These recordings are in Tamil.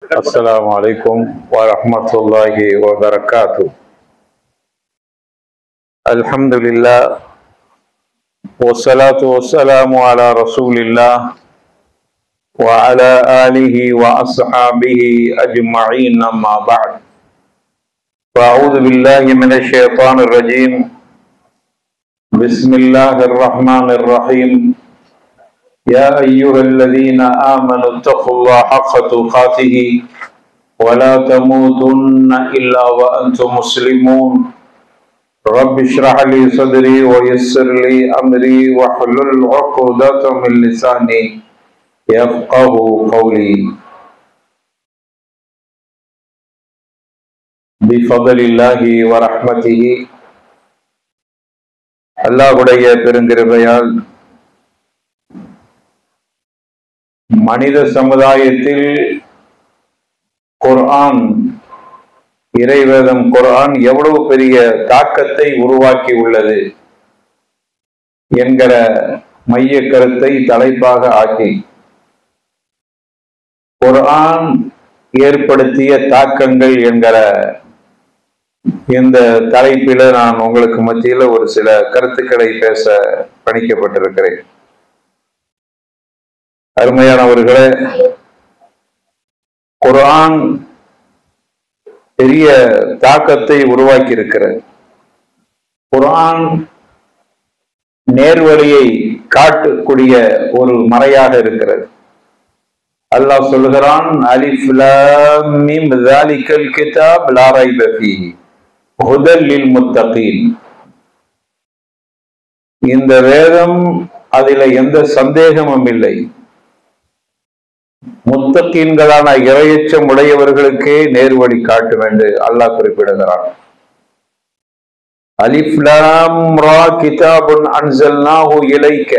السلام عليكم ورحمة الله وبركاته. الحمد لله والصلاة والسلام على رسول الله وعلى آله وأصحابه أجمعين، أما بعد، فأعوذ بالله من الشيطان الرجيم. بسم الله الرحمن الرحيم. يا أيها الذين آمنوا اتقوا الله حق تقاته ولا تموتن إلا وأنتم مسلمون. رب اشرح لي صدري ويسر لي أمري واحلل عقدة من لساني يفقه قولي. بفضل الله ورحمته. அல்லாஹ்வுடைய பெருங்கிருபையால் மனித சமுதாயத்தில் குர்ஆன், இறைவேதம் குர்ஆன் எவ்வளவு பெரிய தாக்கத்தை உருவாக்கி உள்ளது என்கிற மைய கருத்தை தலைப்பாக ஆக்கி குர்ஆன் ஏற்படுத்திய தாக்கங்கள் என்கிற இந்த தலைப்பில நான் உங்களுக்கு மத்தியில ஒரு சில கருத்துக்களை பேச பணிக்கப்பட்டிருக்கிறேன். அருமையானவர்களே, குர்ஆன் பெரிய தாக்கத்தை உருவாக்கி இருக்கிறது. குர்ஆன் நேர்வழியை காட்டக்கூடிய ஒரு மறையாக இருக்கிறது. அல்லாஹ் சொல்கிறான், அலிஃப் லாம் மீம் ஸாலிகல் கிதாப் லா ரைப ஃபீஹி ஹுதல் லில் முத்தகீன். இந்த வேதம், அதில எந்த சந்தேகமும் இல்லை, முத்தகீன்களான இறையச்சம் உடையவர்களுக்கே நேர்வழி காட்டும் என்று அல்லாஹ் குறிப்பிடுகிறான். அலிஃப் லாம் ரா கிதாபுன் அன்ஸல்னாஹு இலைக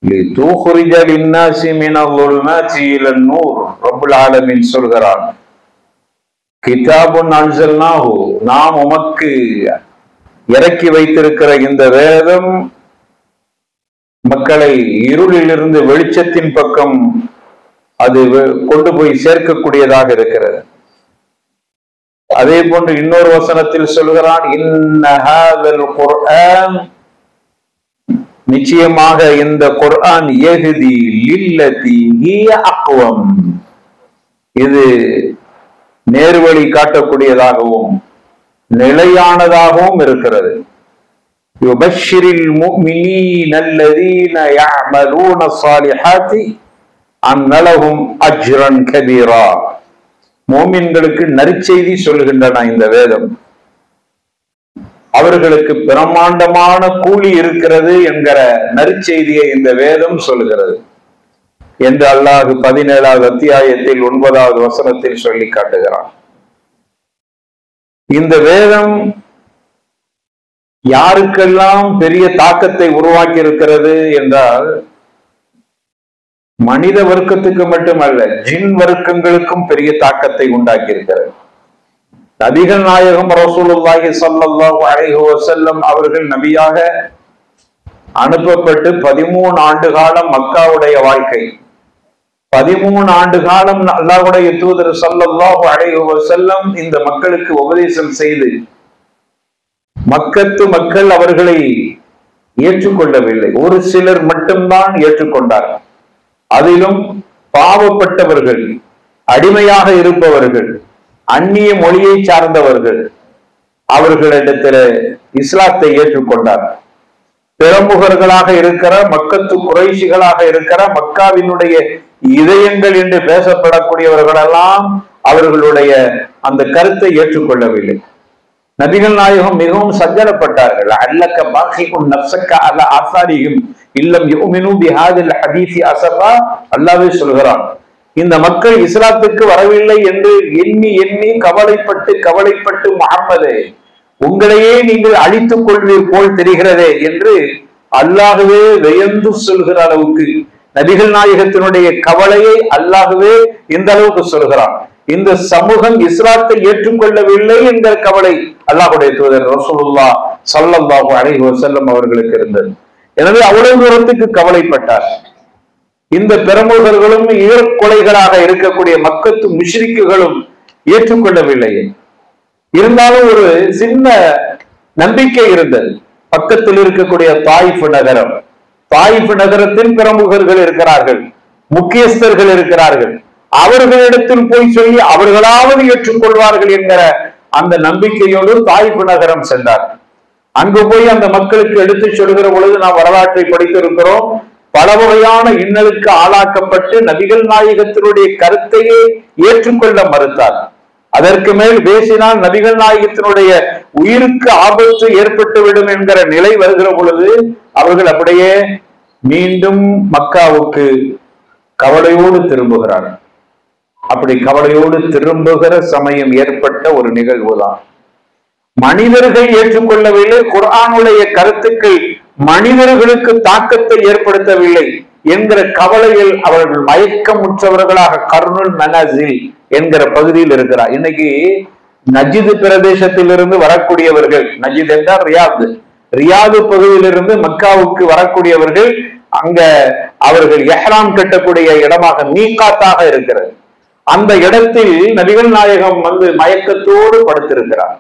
லிதுக்ரிஜ லின்னாஸி மினல் ஸுல்மாத்தி இலன் நூர். ரப்புல் ஆலமீன் சொல்கிறான், கிதாபுன் அன்ஸல்னாஹு, நாம் உமக்கு இறக்கி வைத்திருக்கிற இந்த வேதம் மக்களை இருளிலிருந்து வெளிச்சத்தின் பக்கம் அது கொண்டு போய் சேர்க்கக்கூடியதாக இருக்கிறது. அதே போன்று இன்னொரு வசனத்தில் சொல்கிறான், இன்ன ஹாதல் குர்ஆன், நிச்சயமாக இந்த குர்ஆன் யஹ்தி லில்லதி ஹிய அக்வம், இது நேர்வழி காட்டக்கூடியதாகவும் நிலையானதாகவும் இருக்கிறது. யுபஷ்ஷிரில் முஃமினீன அல்லதீன யஅமலூன ஸாலிஹாத்தி அன்ன லஹும் அஜ்ரன் கபீரா. மோமின்களுக்கு நற்செய்தி சொல்கின்றன இந்த வேதம். அவர்களுக்கு பிரம்மாண்டமான கூலி இருக்கிறது என்கிற நற்செய்தியை இந்த வேதம் சொல்கிறது என்று அல்லாஹ் 17வது அத்தியாயத்தில் 9வது வசனத்தில் சொல்லி காட்டுகிறான். இந்த வேதம் யாருக்கெல்லாம் பெரிய தாக்கத்தை உருவாக்கி இருக்கிறது என்றால், மனித வர்க்கத்துக்கு மட்டுமல்ல, ஜின் வர்க்கங்களுக்கும் பெரிய தாக்கத்தை உண்டாக்கி இருக்கிறது. நபிகள் நாயகம் ரசூலுல்லாஹி ஸல்லல்லாஹு அலைஹி வஸல்லம் அவர்கள் நபியாக அனுப்பப்பட்டு 13 ஆண்டு காலம் மக்காவுடைய வாழ்க்கை. 13 ஆண்டு காலம் அல்லாஹ்வுடைய தூதர் ஸல்லல்லாஹு அலைஹி வஸல்லம் இந்த மக்களுக்கு உபதேசம் செய்து மக்கத்து மக்கள் அவர்களை ஏற்றுக்கொள்ளவில்லை. ஒரு சிலர் மட்டும்தான் ஏற்றுக்கொண்டார்கள். அதிலும் பாவப்பட்டவர்கள், அடிமையாக இருப்பவர்கள், அந்நிய மொழியை சார்ந்தவர்கள் அவர்களிடத்தில் இஸ்லாத்தை ஏற்றுக்கொண்டார்கள். பிரமுகர்களாக இருக்கிற மக்கத்து குறைஷிகளாக இருக்கிற மக்காவினுடைய இதயங்கள் என்று பேசப்படக்கூடியவர்களெல்லாம் அவர்களுடைய அந்த கருத்தை ஏற்றுக்கொள்ளவில்லை. நபிகள் நாயகம் மிகவும் சஞ்சலப்பட்டார்கள். அல்லக்க பாகிகுன் நஃப்ஸக அலா ஆசாரிஹிம் இல்லம் யுமினு பிஹாதில் ஹதீஸி அஸஃபா. அல்லாஹ்வே சொல்கிறான், இந்த மக்கள் இஸ்லாத்துக்கு வரவில்லை என்று எண்ணி எண்ணி கவலைப்பட்டு முஹம்மதே, உங்களையே நீங்கள் அழித்துக் கொள்வீர் போல் தெரிகிறதே என்று அல்லாஹ்வே வியந்து சொல்கிற அளவுக்கு நபிகள் நாயகத்தினுடைய கவலையை அல்லாஹ்வே இந்த அளவுக்கு சொல்கிறான். இந்த சமூகம் இஸ்லாத்தை ஏற்றுக்கொள்ளவில்லை என்கிற கவலை அல்லாஹ்வுடைய தூதர் ரசூலுல்லாஹ் ஸல்லல்லாஹு அலைஹி வஸல்லம் அவர்களுக்கு இருந்தது. எனவே அவ்வளவு தூரத்துக்கு கவலைப்பட்டார். இந்த பிரமுகர்களும் ஈரக்கொலைகளாக இருக்கக்கூடிய மக்கத்து முஷ்ரிக்குகளும் ஏற்றுக்கொள்ளவில்லை. இருந்தாலும் ஒரு சின்ன நம்பிக்கை இருந்தது. பக்கத்தில் இருக்கக்கூடிய தாயிஃப் நகரம், தாயிஃப் நகரத்தில் பிரமுகர்கள் இருக்கிறார்கள், முக்கியஸ்தர்கள் இருக்கிறார்கள். அவர்களிடத்தில் போய் சொல்லி அவர்களாவது ஏற்றுக்கொள்வார்கள் என்கிற அந்த நம்பிக்கையோடு தாயிஃப் நகரம் சென்றார். அங்கு போய் அந்த மக்களுக்கு எடுத்து சொல்கிற பொழுது நாம் வரலாற்றை படித்திருக்கிறோம். பல வகையான இன்னலுக்கு ஆளாக்கப்பட்டு நபிகள் நாயகத்தினுடைய கருத்தையே ஏற்றுக்கொள்ள மறுத்தார். அதற்கு மேல் பேசினால் நபிகள் நாயகத்தினுடைய உயிருக்கு ஆபத்து ஏற்பட்டுவிடும் என்கிற நிலை வருகிற பொழுது அவர்கள் அப்படியே மீண்டும் மக்காவுக்கு கவலையோடு திரும்புகிறார். அப்படி கவலையோடு திரும்புகிற சமயம் ஏற்பட்ட ஒரு நிகழ்வுதான். மனிதர்கள் ஏற்றுக்கொள்ளவில்லை, குர்ஆனுடைய கருத்துக்கள் மனிதர்களுக்கு தாக்கத்தை ஏற்படுத்தவில்லை என்கிற கவலையில் அவர்கள் மயக்கமுற்றவர்களாக கர்னுல் மனாசில் என்கிற பகுதியில் இருக்கிறார். இன்னைக்கு நஜித் பிரதேசத்திலிருந்து வரக்கூடியவர்கள், நஜித் என்றால் ரியாது, ரியாது பகுதியிலிருந்து மக்காவுக்கு வரக்கூடியவர்கள் அங்க அவர்கள் எஹ்ராம் கட்டக்கூடிய இடமாக மீகாத்தாக இருக்கிறது. அந்த இடத்தில் நபிகள் நாயகம் வந்து மயக்கத்தோடு படுத்திருக்கிறார்.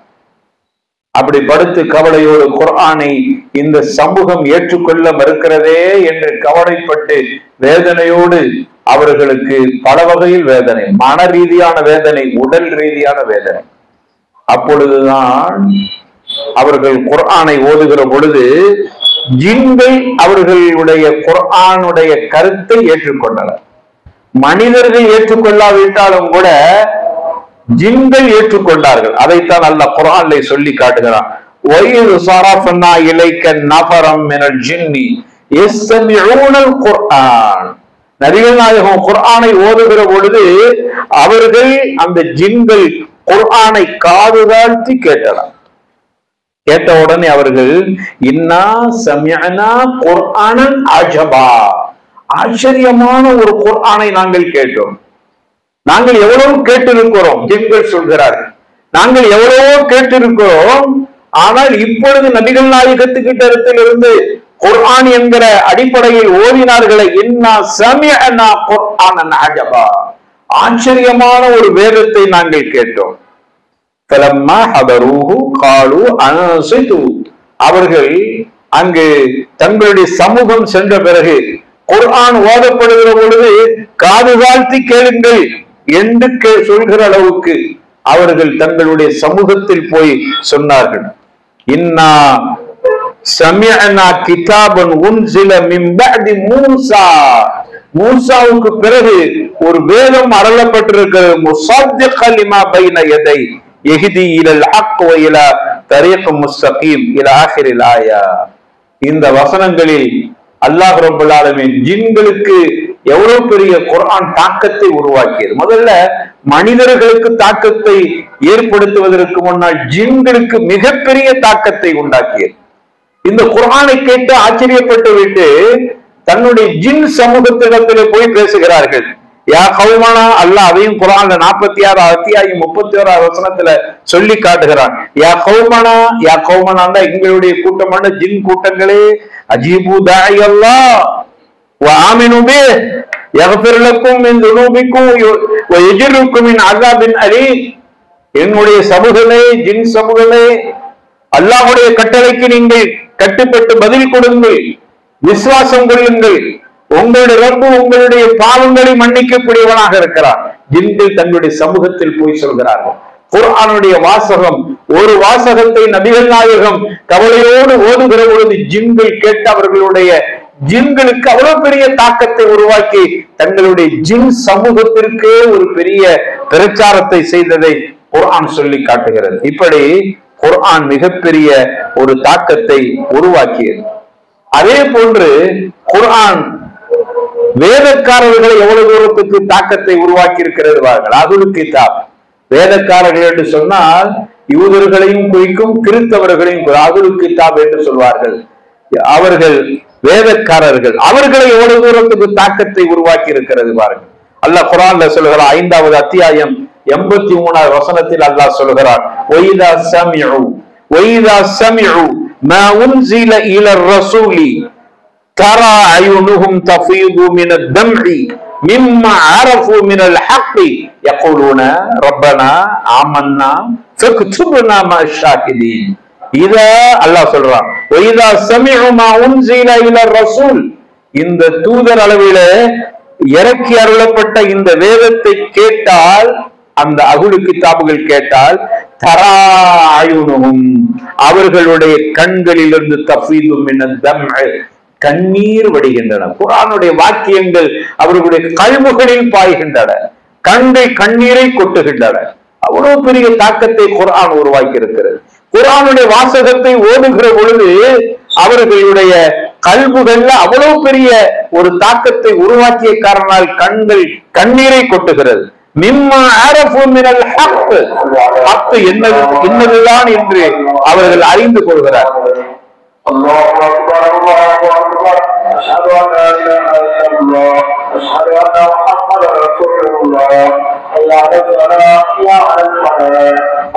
அப்படி படுத்து கவலையோடு குர்ஆனை இந்த சமூகம் ஏற்றுக்கொள்ள மறுக்கிறதே என்று கவலைப்பட்டு வேதனையோடு அவர்களுக்கு பல வகையில் வேதனை, மன ரீதியான வேதனை, உடல் ரீதியான வேதனை. அப்பொழுதுதான் அவர்கள் குர்ஆனை ஓதுகிற பொழுது ஜின்கள் அவர்களுடைய குர்ஆனுடைய கருத்தை ஏற்றுக்கொண்டனர். மனிதர்கள் ஏற்றுக்கொள்ளாவிட்டாலும் கூட ஜின்கள் ஏற்றுக்கொண்டார்கள். அதைத்தான் அல்லாஹ் குர்ஆனிலே சொல்லி காட்டுகிறான். وَإِذْ صَرَفْنَا إِلَيْكَ نَفَرًا مِنَ الْجِنِّ يَسْتَمِعُونَ الْقُرْآنَ. நபிகள் நாயகம் குர்ஆனை ஓதுகிற பொழுது அவர்கள் அந்த ஜின்கள் குர்ஆனை காது தாழ்த்தி கேட்டனர். கேட்ட உடனே அவர்கள் இன்னா சமிஅனா குர்ஆனன் அஜபா, ஆச்சரியமான ஒரு குர்ஆனை நாங்கள் கேட்டோம். நாங்கள் எவ்வளவு கேட்டிருக்கிறோம், ஜின்கள் சொல்கிறார்கள், நாங்கள் எவ்வளவோ கேட்டிருக்கிறோம். ஆனால் இப்பொழுது நபிகள் நாயகத்துக்கிட்ட இருந்து குர்ஆன் என்கிற அடிப்படையில் ஓதினார்களே, இன்னா சமிஅனா குர்ஆனன் அஜபா, ஆச்சரியமான ஒரு வேதத்தை நாங்கள் கேட்டோம். ஃபலம்மா ஹதரூஹு காலு அன்சிது, அவர்கள் அங்கு தங்களுடைய சமூகம் சென்ற பிறகு குர்ஆன் ஓதப்படுகிற பொழுது காது தாழ்த்தி கேளுங்கள் என்று சொல்கிற அளவுக்கு அவர்கள் தங்களுடைய சமூகத்தில் போய் சொன்னார்கள். இன்னா சமிஅனா கிதாபன் உன்சில மின் பஅதி மூஸா, மூஸாவுக்கு பிறகு ஒரு வேதம் அருளப்பட்டிருக்கிறது. முஸத்திகன் லிமா பைன யதை யஹ்தி இலல் ஹக் வ இலா தரீக் முஸ்தகீம் இலா ஆகிரில் ஆயா. இந்த வசனங்களில் அல்லாஹ் ரப்பல் ஆலமீன் ஜின்களுக்கு எவ்வளவு பெரிய குர்ஆன் தாக்கத்தை உருவாக்கியது. முதல்ல மனிதர்களுக்கு தாக்கத்தை ஏற்படுத்துவதற்கு முன்னால் ஜின்களுக்கு மிகப்பெரிய தாக்கத்தை உண்டாக்கியது. இந்த குர்ஆனை கேட்டு ஆச்சரியப்பட்டு விட்டு தன்னுடைய ஜின் சமூகத்திடத்திலே போய் பேசுகிறார்கள். யா கௌமனா, அல்லாஹ் அதையும் குர்ஆன்ல 46 அத்தியாயம் 31 வசனத்துல சொல்லி காட்டுகிறான். யா கௌமனா, யா கௌமனா எங்களுடைய கூட்டமான ஜின் கூட்டங்களே, அஜீபு தாஇ அல்லாஹ் வ ஆமினு பிஹி யக்ஃபிர் லக்கும் மின் துனூபிக்கும் வ யஜ்ருக்கும் மின் அஸாபின் அலீம். என்னுடைய சமூகமே, ஜின் சமூகமே, அல்லாஹ்வுடைய கட்டளைக்கு நீங்கள் கட்டுப்பட்டு பதில் கொடுங்கள், விசுவாசம் கொள்ளுங்கள். உங்களுடைய ரப்பு உங்களுடைய பாவங்களை மன்னிக்கக்கூடியவனாக இருக்கிறார். ஜின்கள் தங்களுடைய சமூகத்தில் போய் சொல்கிறார்கள். குர்ஆனுடைய வாசகம், ஒரு வாசகத்தை நபிகள் நாயகம் கவலையோடு ஓதுகிற பொழுது ஜின்கள் கேட்டு அவர்களுடைய ஜின்களுக்கு அவ்வளவு பெரிய தாக்கத்தை உருவாக்கி தங்களுடைய ஜின் சமூகத்திற்கு ஒரு பெரிய பிரச்சாரத்தை செய்ததை குர்ஆன் சொல்லி காட்டுகிறது. இப்படி குர்ஆன் மிகப்பெரிய ஒரு தாக்கத்தை உருவாக்கியது. அதே போன்று குர்ஆன் வேதக்காரர்களை எவ்வளவு தூரத்துக்கு தாக்கத்தை உருவாக்கி இருக்கிறது பாருங்கள். அஹ்லுல் கிதாப், வேதக்காரர்கள் என்று சொன்னால் யூதர்களையும் குறிக்கும், கிறிஸ்தவர்களையும் அஹ்லுல் கிதாப் என்று சொல்வார்கள். அவர்கள் வேதக்காரர்கள், அவர்களை எவ்வளவு தூரத்துக்கு தாக்கத்தை உருவாக்கி இருக்கிறது பாருங்கள். அல்லாஹ் குர்ஆன்ல சொல்கிறார், 5வது அத்தியாயம் 83வது வசனத்தில் அல்லாஹ் சொல்கிறார், வைதா சமிஉ மா உன்ஸில இலர் ரசூலி தரா அயுனுஹும் தஃபீது மினத் தம்இ மிம்மா அரஃபு மினல் ஹக்கி யகூலுன ரப்பனா ஆமன்னா ஃபக்துப்னா மஅஷ்-ஷாஹிதீன். இத அல்லாஹ் சொல்றான். வைதா சமிஉ மா உன்ஸில இல ரசூல், இந்த தூதர் அளவில இறக்கி அருளப்பட்ட இந்த வேதத்தை கேட்டால், அந்த அகுலு கிதாபுகள் கேட்டால், தராயுனும் அவர்களுடைய கண்களிலிருந்து தஃபீது மினத் தம்இ கண்ணீர் வடிகின்றன. குர்ஆனுடைய வாக்கியங்கள் அவர்களுடைய கல்முகளில் பாய்கின்றன, கண்கள் கண்ணீரை கொட்டுகின்றன. அவ்வளவு பெரிய தாக்கத்தை குர்ஆன் உருவாக்கி இருக்கிறது. குர்ஆனுடைய வாசகத்தை ஓதுகிற பொழுது அவர்களுடைய கல்புகள்ல அவ்வளவு பெரிய ஒரு தாக்கத்தை உருவாக்கிய காரணத்தால் கண்கள் கண்ணீரை கொட்டுகிறது. மிம்மா அரஃபு மினல் ஹக், ஹக் என்னதுதான் என்று அவர்கள் அறிந்து கொள்கிறார். அல்லாஹு அக்பர், அல்லாஹு அக்பர், அஷ்ஹது அன் லா இலாஹா இல்லல்லாஹ், அஷ்ஹது அன்ன முஹம்மதர் ரசூலுல்லாஹ், ஹய்ய அலல் ஸலாஹ், ஹய்ய அலல் ஃபலாஹ்,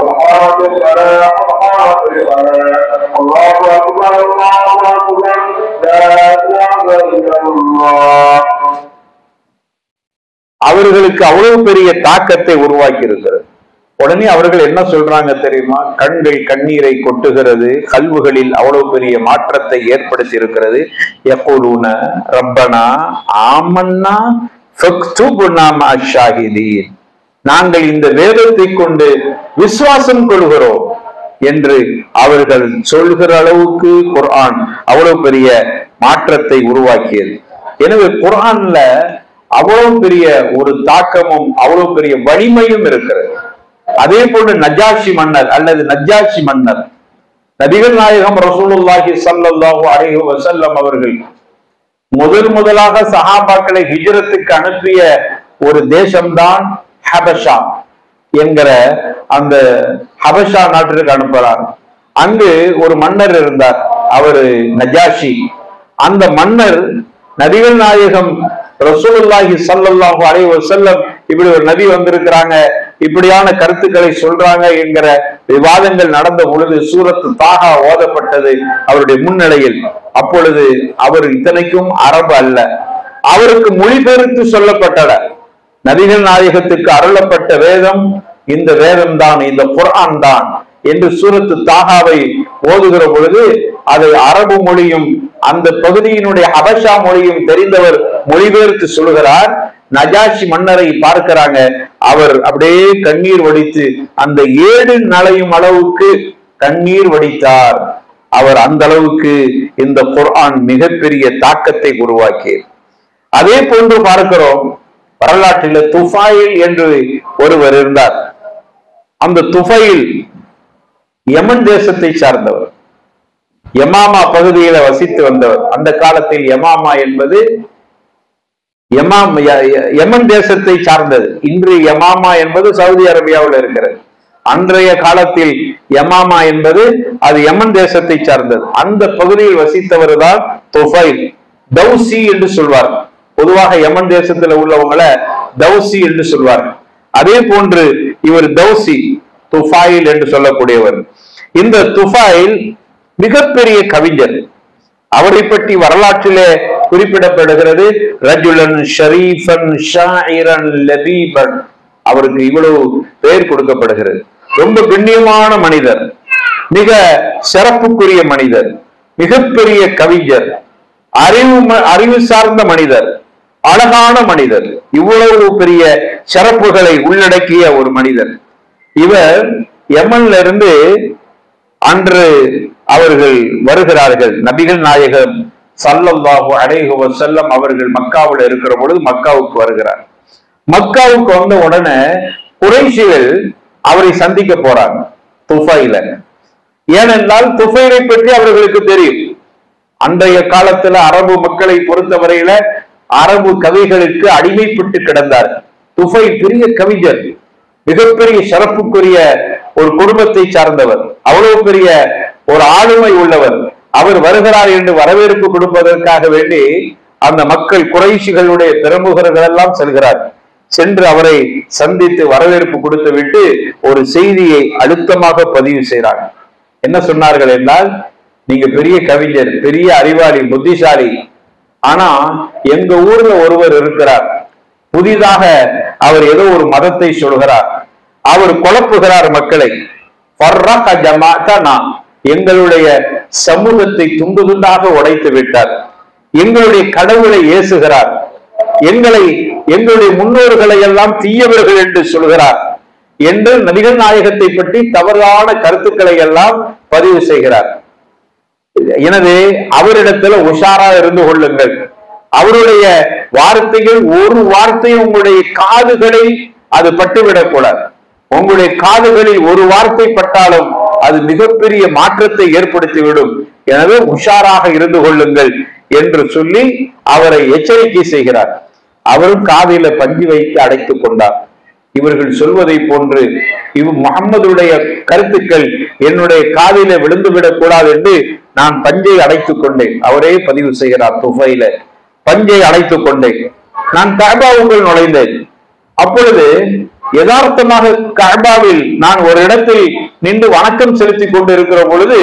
அல்லாஹு ஸலாஹ், அல்லாஹு ஸலாஹ், அல்லாஹு அக்பர், அல்லாஹு அக்பர், லா இலாஹா இல்லல்லாஹ். அவர்களுக்கு அவ்வளவு பெரிய தாக்கத்தை உருவாக்கி இருக்கிறது. உடனே அவர்கள் என்ன சொல்றாங்க தெரியுமா? கண்கள் கண்ணீரை கொட்டுகிறது, கல்வுகளில் அவ்வளவு பெரிய மாற்றத்தை ஏற்படுத்தி இருக்கிறது. யகூலுன ரப்பனா ஆமன்னா ஃபக்துப்னா மஅஷ்-ஷாஹிதீன், நாங்கள் இந்த வேதத்தை கொண்டு விசுவாசம் கொள்கிறோம் என்று அவர்கள் சொல்கிற அளவுக்கு குர்ஆன் அவ்வளவு பெரிய மாற்றத்தை உருவாக்கியது. எனவே குர்ஆன்ல அவ்வளவு பெரிய ஒரு தாக்கமும் அவ்வளவு பெரிய வலிமையும் இருக்கிறது. அதே போன்று நஜாஷி மன்னர் அல்லது நஜ்ஜாஷி மன்னர், நபிகள் நாயகம் ரசூலுல்லாஹி ஸல்லல்லாஹு அலைஹி வஸல்லம் அவர்கள் முதலாக சஹாபாக்களை ஹிஜ்ரத்துக்கு அனுப்பிய ஒரு தேசம்தான் ஹபஷா என்கிற அந்த ஹபஷா நாட்டிற்கு அனுப்புறார். அங்கு ஒரு மன்னர் இருந்தார், அவரு நஜாஷி. அந்த மன்னர் நபிகள் நாயகம் ரசூலுல்லாஹி ஸல்லல்லாஹு அலைஹி வஸல்லம் இப்படி ஒரு நபி வந்திருக்கிறாங்க, இப்படியான கருத்துக்களை சொல்றாங்க என்கிற விவாதங்கள் நடந்த பொழுது சூரத்து தாஹா ஓதப்பட்டது அவருடைய முன்னிலையில். அப்பொழுது அவர் இத்தனைக்கும் அரபு அல்ல, அவருக்கு மொழிபெயர்த்து சொல்லப்பட்டட நபிகள் நாயகத்துக்கு அருளப்பட்ட வேதம் இந்த வேதம் தான், இந்த குர்ஆன் தான் என்று சூரத்து தாகாவை ஓதுகிற பொழுது அதை அரபு மொழியும் அந்த பகுதியினுடைய ஹபஷா மொழியும் தெரிந்தவர் மொழிபெயர்த்து சொல்கிறார். நஜாஷி மன்னரை பார்க்கிறாங்க, அவர் அப்படியே கண்ணீர் வடித்து அந்த ஏடு நலையும் அளவுக்கு கண்ணீர் வடித்தார். அவர் அந்த அளவுக்கு இந்த குர்ஆன் மிகப்பெரிய தாக்கத்தை உருவாக்கியது. அதே போன்று பார்க்கிறோம், வரலாற்றில் துஃபைல் என்று ஒருவர் இருந்தார். அந்த துஃபைல் யமன் தேசத்தை சார்ந்தவர், யமாமா பகுதியில வசித்து வந்தவர். அந்த காலத்தில் யமாமா என்பது யமன் தேசத்தை சார்ந்தது. இன்று யமாமா என்பது சவுதி அரேபியாவில் இருக்கிறது. அன்றைய காலத்தில் யமாமா என்பது அது யமன் தேசத்தை சார்ந்தது. அந்த பகுதியில் வசித்தவர் தான் துஃபைல். தௌசி என்று சொல்வார். பொதுவாக யமன் தேசத்துல உள்ளவங்களை தௌசி என்று சொல்வார். அதே போன்று இவர் தௌசி, துஃபைல் என்று சொல்லக்கூடியவர். இந்த துஃபைல் மிகப்பெரிய கவிஞர். அவரை பற்றி வரலாற்றிலே குறிப்பிடப்படுகிறது, ரஜுலன் ஷரீஃபன் ஷாயிரன் லபீபன். அவருக்கு இவ்வளவு பெயர் கொடுக்கப்படுகிறது. ரொம்ப கண்ணியமான மனிதர், மிக சிறப்புக்குரிய மனிதர், மிகப்பெரிய கவிஞர், அறிவு சார்ந்த மனிதர், அழகான மனிதர், இவ்வளவு பெரிய சிறப்புகளை உள்ளடக்கிய ஒரு மனிதர். இவர் யமன்ல இருந்து அன்று அவர்கள் வருகிறார்கள். நபிகள் நாயகம் ஸல்லல்லாஹு அலைஹி வஸல்லம் அவர்கள் மக்காவில் இருக்கிற பொழுது மக்காவுக்கு வருகிறார். மக்காவுக்கு வந்த உடனே குறைஷிகள் அவரை சந்திக்க போறாங்க, துஃபைல. ஏனென்றால் துஃபைலை பற்றி அவர்களுக்கு தெரியும். அன்றைய காலத்துல அரபு மக்களை பொறுத்தவரையில அரபு கவிகளுக்கு அடிமைப்பட்டு கிடந்தார். துஃபைல் பெரிய கவிஞர், மிகப்பெரிய சிறப்புக்குரிய ஒரு குடும்பத்தை சார்ந்தவர், அவ்வளவு பெரிய ஒரு ஆளுமை உள்ளவர். அவர் வருகிறார் என்று வரவேற்பு கொடுப்பதற்காக வேண்டி அந்த மக்கள் குறைஷிகளுடைய பிரமுகர்கள் எல்லாம் செல்கிறார். சென்று அவரை சந்தித்து வரவேற்பு கொடுத்து விட்டு ஒரு செய்தியை அழுத்தமாக பதிவு செய்கிறார். என்ன சொன்னார்கள் என்றால், நீங்க பெரிய கவிஞர், பெரிய அறிவாளி, புத்திசாலி, ஆனா எங்க ஊர்ல ஒருவர் இருக்கிறார், புதிதாக அவர் ஏதோ ஒரு மதத்தை சொல்கிறார், அவர் குழப்புகிறார் மக்களை. எங்களுடைய சமூகத்தை துண்டு துண்டாக உடைத்து விட்டார், எங்களுடைய கடவுளை ஏசுகிறார், எங்களுடைய முன்னோர்களை எல்லாம் தீயவர்கள் என்று சொல்கிறார் என்று நபிகள் நாயகத்தை பற்றி தவறான கருத்துக்களை எல்லாம் பதிவு செய்கிறார். எனவே அவரிடத்துல உஷாரா இருந்து கொள்ளுங்கள். அவருடைய வார்த்தைகள் ஒரு வார்த்தையும் உங்களுடைய காதுகளில் அது பட்டுவிடக்கூடாது. உங்களுடைய காதுகளில் ஒரு வார்த்தை பட்டாலும் அது மிகப்பெரிய மாற்றத்தை ஏற்படுத்திவிடும். எனவே உஷாராக இருந்து கொள்ளுங்கள் என்று சொல்லி அவரை எச்சரிக்கை செய்கிறார். அவரும் காதில பஞ்சு வைத்து அடைத்துக் கொண்டார். இவர்கள் சொல்வதை போன்று முகம்மதுடைய கருத்துக்கள் என்னுடைய காதில விழுந்துவிடக் கூடாது என்று நான் பஞ்சை அடைத்துக் கொண்டேன். அவரே பதிவு செய்கிறார், துஃபைல பஞ்சை அடைத்துக் கொண்டேன். நான் கஅபாவுக்குள் நுழைந்தேன். அப்பொழுது யதார்த்தமாக கஅபாவில் நான் ஒரு இடத்தில் நின்று வணக்கம் செலுத்தி கொண்டு இருக்கிற பொழுது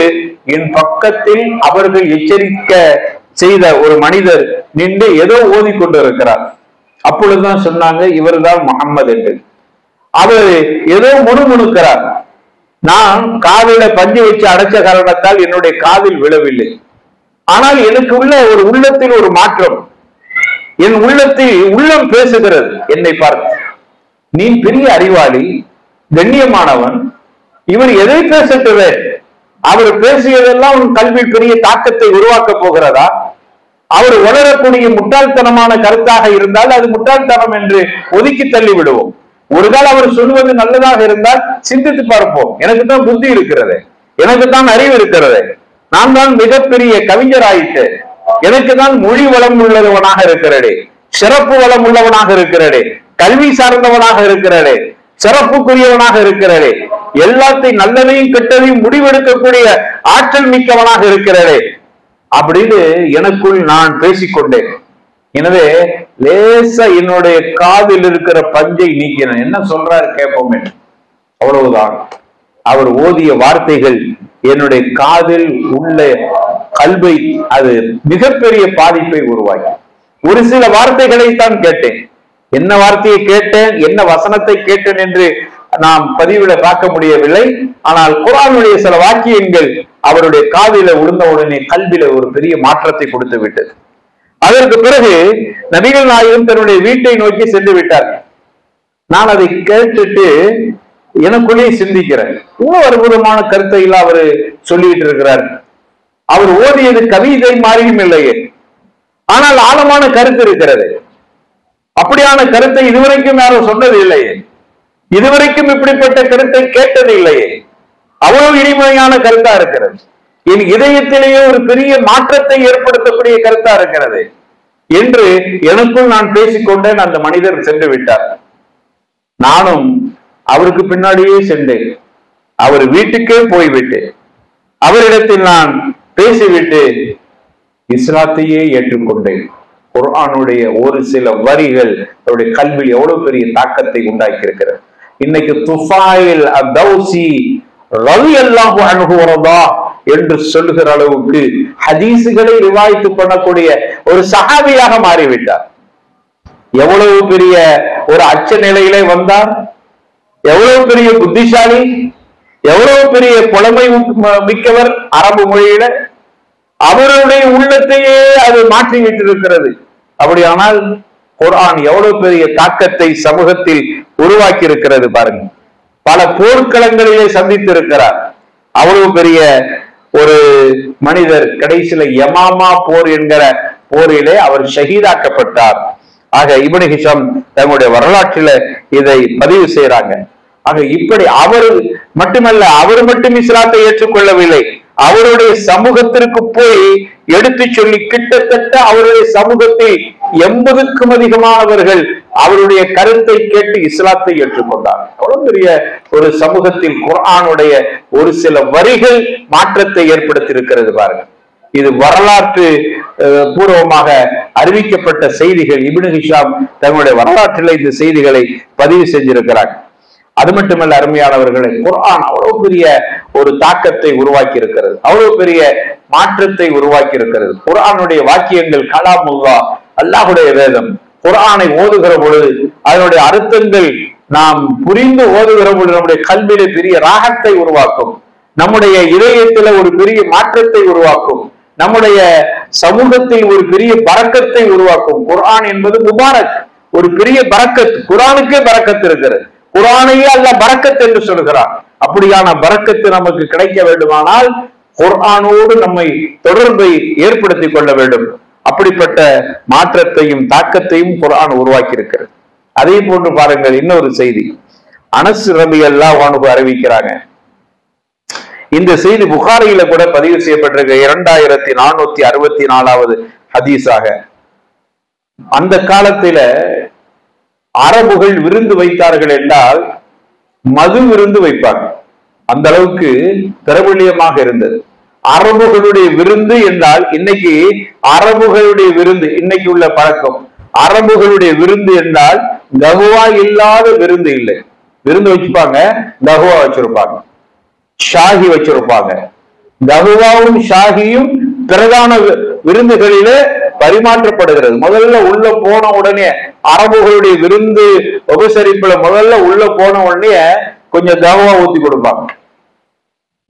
என் பக்கத்தில் அவர்கள் எச்சரிக்க செய்த ஒரு மனிதர் நின்று ஏதோ ஓதி கொண்டு இருக்கிறார். அப்பொழுதுதான் சொன்னாங்க, இவர்தான் முகம்மது என்று. அவர் ஏதோ முணுமுணுக்கிறார். நான் காதில பஞ்சு வச்சு அடைச்ச காரணத்தால் என்னுடைய காதில் விழவில்லை. ஆனால் எனக்கு உள்ள ஒரு உள்ளத்தில் ஒரு மாற்றம், என் உள்ளத்தில் உள்ளம் பேசுகிறது என்னை பார்த்து. நீ பெரிய அறிவாளி, கண்ணியமானவன், இவர் எதை பேசட்டுவே, அவர் பேசியதெல்லாம் உன் கல்வியில் பெரிய தாக்கத்தை உருவாக்க போகிறதா? அவர் உணரக்கூடிய முட்டாள்தனமான கருத்தாக இருந்தால் அது முட்டாள்தனம் என்று ஒதுக்கி தள்ளி விடுவோம். ஒரு கால் அவர் சொல்வது நல்லதாக இருந்தால் சிந்தித்து பார்ப்போம். எனக்கு தான் புத்தி இருக்கிறது, எனக்கு தான் அறிவு இருக்கிறது, நான் தான் மிகப்பெரிய கவிஞர் ஆயிட்டு, எனக்கு தான் மொழி வளம் உள்ளவனாக இருக்கிறதே, சிறப்பு வளம் உள்ளவனாக இருக்கிறதே, கல்வி சார்ந்தவனாக இருக்கிறதே, சிறப்புக்குரியவனாக இருக்கிறதே, எல்லாத்தையும் நல்லதையும் கெட்டதையும் முடிவெடுக்கக்கூடிய ஆற்றல் மிக்கவனாக இருக்கிறதே அப்படின்னு எனக்குள் நான் பேசிக்கொண்டேன். எனவே லேசா என்னுடைய காதில் இருக்கிற பஞ்சை நீக்கினேன். என்ன சொல்றாரு கேட்போமே, அவ்வளவுதான். அவர் ஓதிய வார்த்தைகள் என்னுடைய காதில் உள்ள கல்வை அது மிகப்பெரிய பாதிப்பை உருவாக்கி. ஒரு சில வார்த்தைகளை தான் கேட்டேன். என்ன வார்த்தையை கேட்டேன், என்ன வசனத்தை கேட்டேன் என்று நாம் பதிவிட பார்க்க முடியவில்லை. ஆனால் குர்ஆனுடைய சில வாக்கியங்கள் அவருடைய காதில விழுந்த உடனே கல்வியில ஒரு பெரிய மாற்றத்தை கொடுத்து விட்டது. அதற்கு பிறகு நபிகள் நாயகம் தன்னுடைய வீட்டை நோக்கி சென்று விட்டார். நான் அதை கேட்டுட்டு எனக்குள்ளே சிந்திக்கிறேன், இன்னும் அற்புதமான கருத்தை எல்லாம் அவரு சொல்லிட்டு இருக்கிறார். அவர் ஓதியது கவிதை மாதிரியும் இல்லையே, ஆனால் ஆழமான கருத்து இருக்கிறது. அப்படியான கருத்தை இதுவரைக்கும் யாரும் சொன்னது இல்லையே, இதுவரைக்கும் இப்படிப்பட்ட கருத்தை கேட்டது இல்லையே, அவ்வளவு இனிமையான கருத்தா இருக்கிறது, என் இதயத்திலேயே ஒரு பெரிய மாற்றத்தை ஏற்படுத்தக்கூடிய கருத்தா இருக்கிறது என்று எனக்குள் நான் பேசிக்கொண்டேன். அந்த மனிதர் சென்று விட்டார். நானும் அவருக்கு பின்னாடியே சென்றேன். அவர் வீட்டுக்கே போய்விட்டு அவரிடத்தில் நான் பேசிவிட்டு இஸ்லாத்தையே ஏற்றுக்கொண்டேன். குர்ஆனுடைய ஒரு சில வரிகள் அவருடைய கல்வியில் எவ்வளவு பெரிய தாக்கத்தை உண்டாக்கி இருக்கிறது. இன்னைக்கு துஃபைல் அத்-தௌசி ரலியல்லாஹு அன்ஹு வரதா என்று சொல்லுகிற அளவுக்கு ஹதீசுகளை ரிவாயத்து பண்ணக்கூடிய ஒரு சஹாபியாக மாறிவிட்டார். எவ்வளவு பெரிய ஒரு அச்ச நிலையிலே வந்தார், எவ்வளவு பெரிய புத்திசாலி, எவ்வளவு பெரிய புலமை மிக்கவர் அரபு மொழியில. அவருடைய உள்ளத்தையே அது மாற்றி விட்டிருக்கிறது. அப்படியானால் குர்ஆன் எவ்வளவு பெரிய தாக்கத்தை சமூகத்தில் உருவாக்கி இருக்கிறது பாருங்க. பல போர்க்களங்களிலே சந்தித்து இருக்கிறார். அவ்வளவு பெரிய ஒரு மனிதர் கடைசியில யமாமா போர் என்கிற போரிலே அவர் ஷஹீதாக்கப்பட்டார். ஆக இப்னு ஹிஷாம் தங்களுடைய வரலாற்றில இதை பதிவு செய்யறாங்க. ஆக இப்படி அவர் மட்டுமல்ல, அவர் மட்டும் இஸ்லாத்தை ஏற்றுக்கொள்ளவில்லை, அவருடைய சமூகத்திற்கு போய் எடுத்து சொல்லி கிட்டத்தட்ட அவருடைய சமூகத்தில் 80க்கும் அதிகமானவர்கள் அவருடைய கருத்தை கேட்டு இஸ்லாத்தை ஏற்றுக்கொண்டார். அவ்வளவு பெரிய ஒரு சமூகத்தில் குர்ஆனுடைய ஒரு சில வரிகள் மாற்றத்தை ஏற்படுத்தி இருக்கிறது பாருங்க. இது வரலாற்று பூர்வமாக அறிவிக்கப்பட்ட செய்திகள். இப்னு ஹிஷாம் தங்களுடைய வரலாற்றில் இந்த செய்திகளை பதிவு செஞ்சிருக்கிறார். அது மட்டுமல்ல அருமையானவர்களை, குர்ஆன் அவ்வளவு பெரிய ஒரு தாக்கத்தை உருவாக்கி இருக்கிறது, அவ்வளவு பெரிய மாற்றத்தை உருவாக்கி இருக்கிறது. குர்ஆனுடைய வாக்கியங்கள் கலாமுல்லா, அல்லாஹுடைய வேதம். குர்ஆனை ஓதுகிற பொழுது அதனுடைய அர்த்தங்கள் நாம் புரிந்து ஓதுகிற பொழுது நம்முடைய கல்வியிலே பெரிய ராகத்தை உருவாக்கும், நம்முடைய இதயத்தில ஒரு பெரிய மாற்றத்தை உருவாக்கும், நம்முடைய சமூகத்தில் ஒரு பெரிய பரக்கத்தை உருவாக்கும். குர்ஆன் என்பது முபாரக், ஒரு பெரிய பரக்கத். குர்ஆனுக்கே பரக்கத் இருக்கிறது. குர்ஆனையே அல்லாஹ் பரக்கத் என்று சொல்கிறான். அப்படியான பரக்கத்து நமக்கு கிடைக்க வேண்டுமானால் குர்ஆனோடு நம்மை தொடர்பை ஏற்படுத்திக் கொள்ள வேண்டும். அப்படிப்பட்ட மாற்றத்தையும் தாக்கத்தையும் குர்ஆன் உருவாக்கி இருக்கிறது. அதே போன்று பாருங்கள், இன்னொரு செய்தி அனஸ் ரலியல்லாஹு அன்ஹு அறிவிக்கிறாங்க. இந்த செய்தி புகாரியில கூட பதிவு செய்யப்பட்டிருக்க 2464வது ஹதீஸாக. அந்த காலத்தில அரபுகள் விருந்து வைத்தார்கள் என்றால் மது விருந்து வைப்பாங்க. அந்த அளவுக்கு பிரபல்யமாக இருந்தது அரபுகளுடைய விருந்து என்றால். இன்னைக்கு அரபுகளுடைய விருந்து, இன்னைக்கு உள்ள பழக்கம், அரபுகளுடைய விருந்து என்றால் கஹுவா இல்லாத விருந்து இல்லை. விருந்து வச்சுப்பாங்க, கஹுவா வச்சிருப்பாங்க, ஷாஹி வச்சிருப்பாங்க. கஹுவாவும் ஷாஹியும் பிரதான விருந்துகளிலே பரிமாற்றப்படுகிறது. முதல்ல உள்ள போன உடனே அரபுகளுடைய விருந்து உபசரிப்புல முதல்ல உள்ள போன உடனே கொஞ்சம் கஹுவா ஊத்தி கொடுப்பாங்க.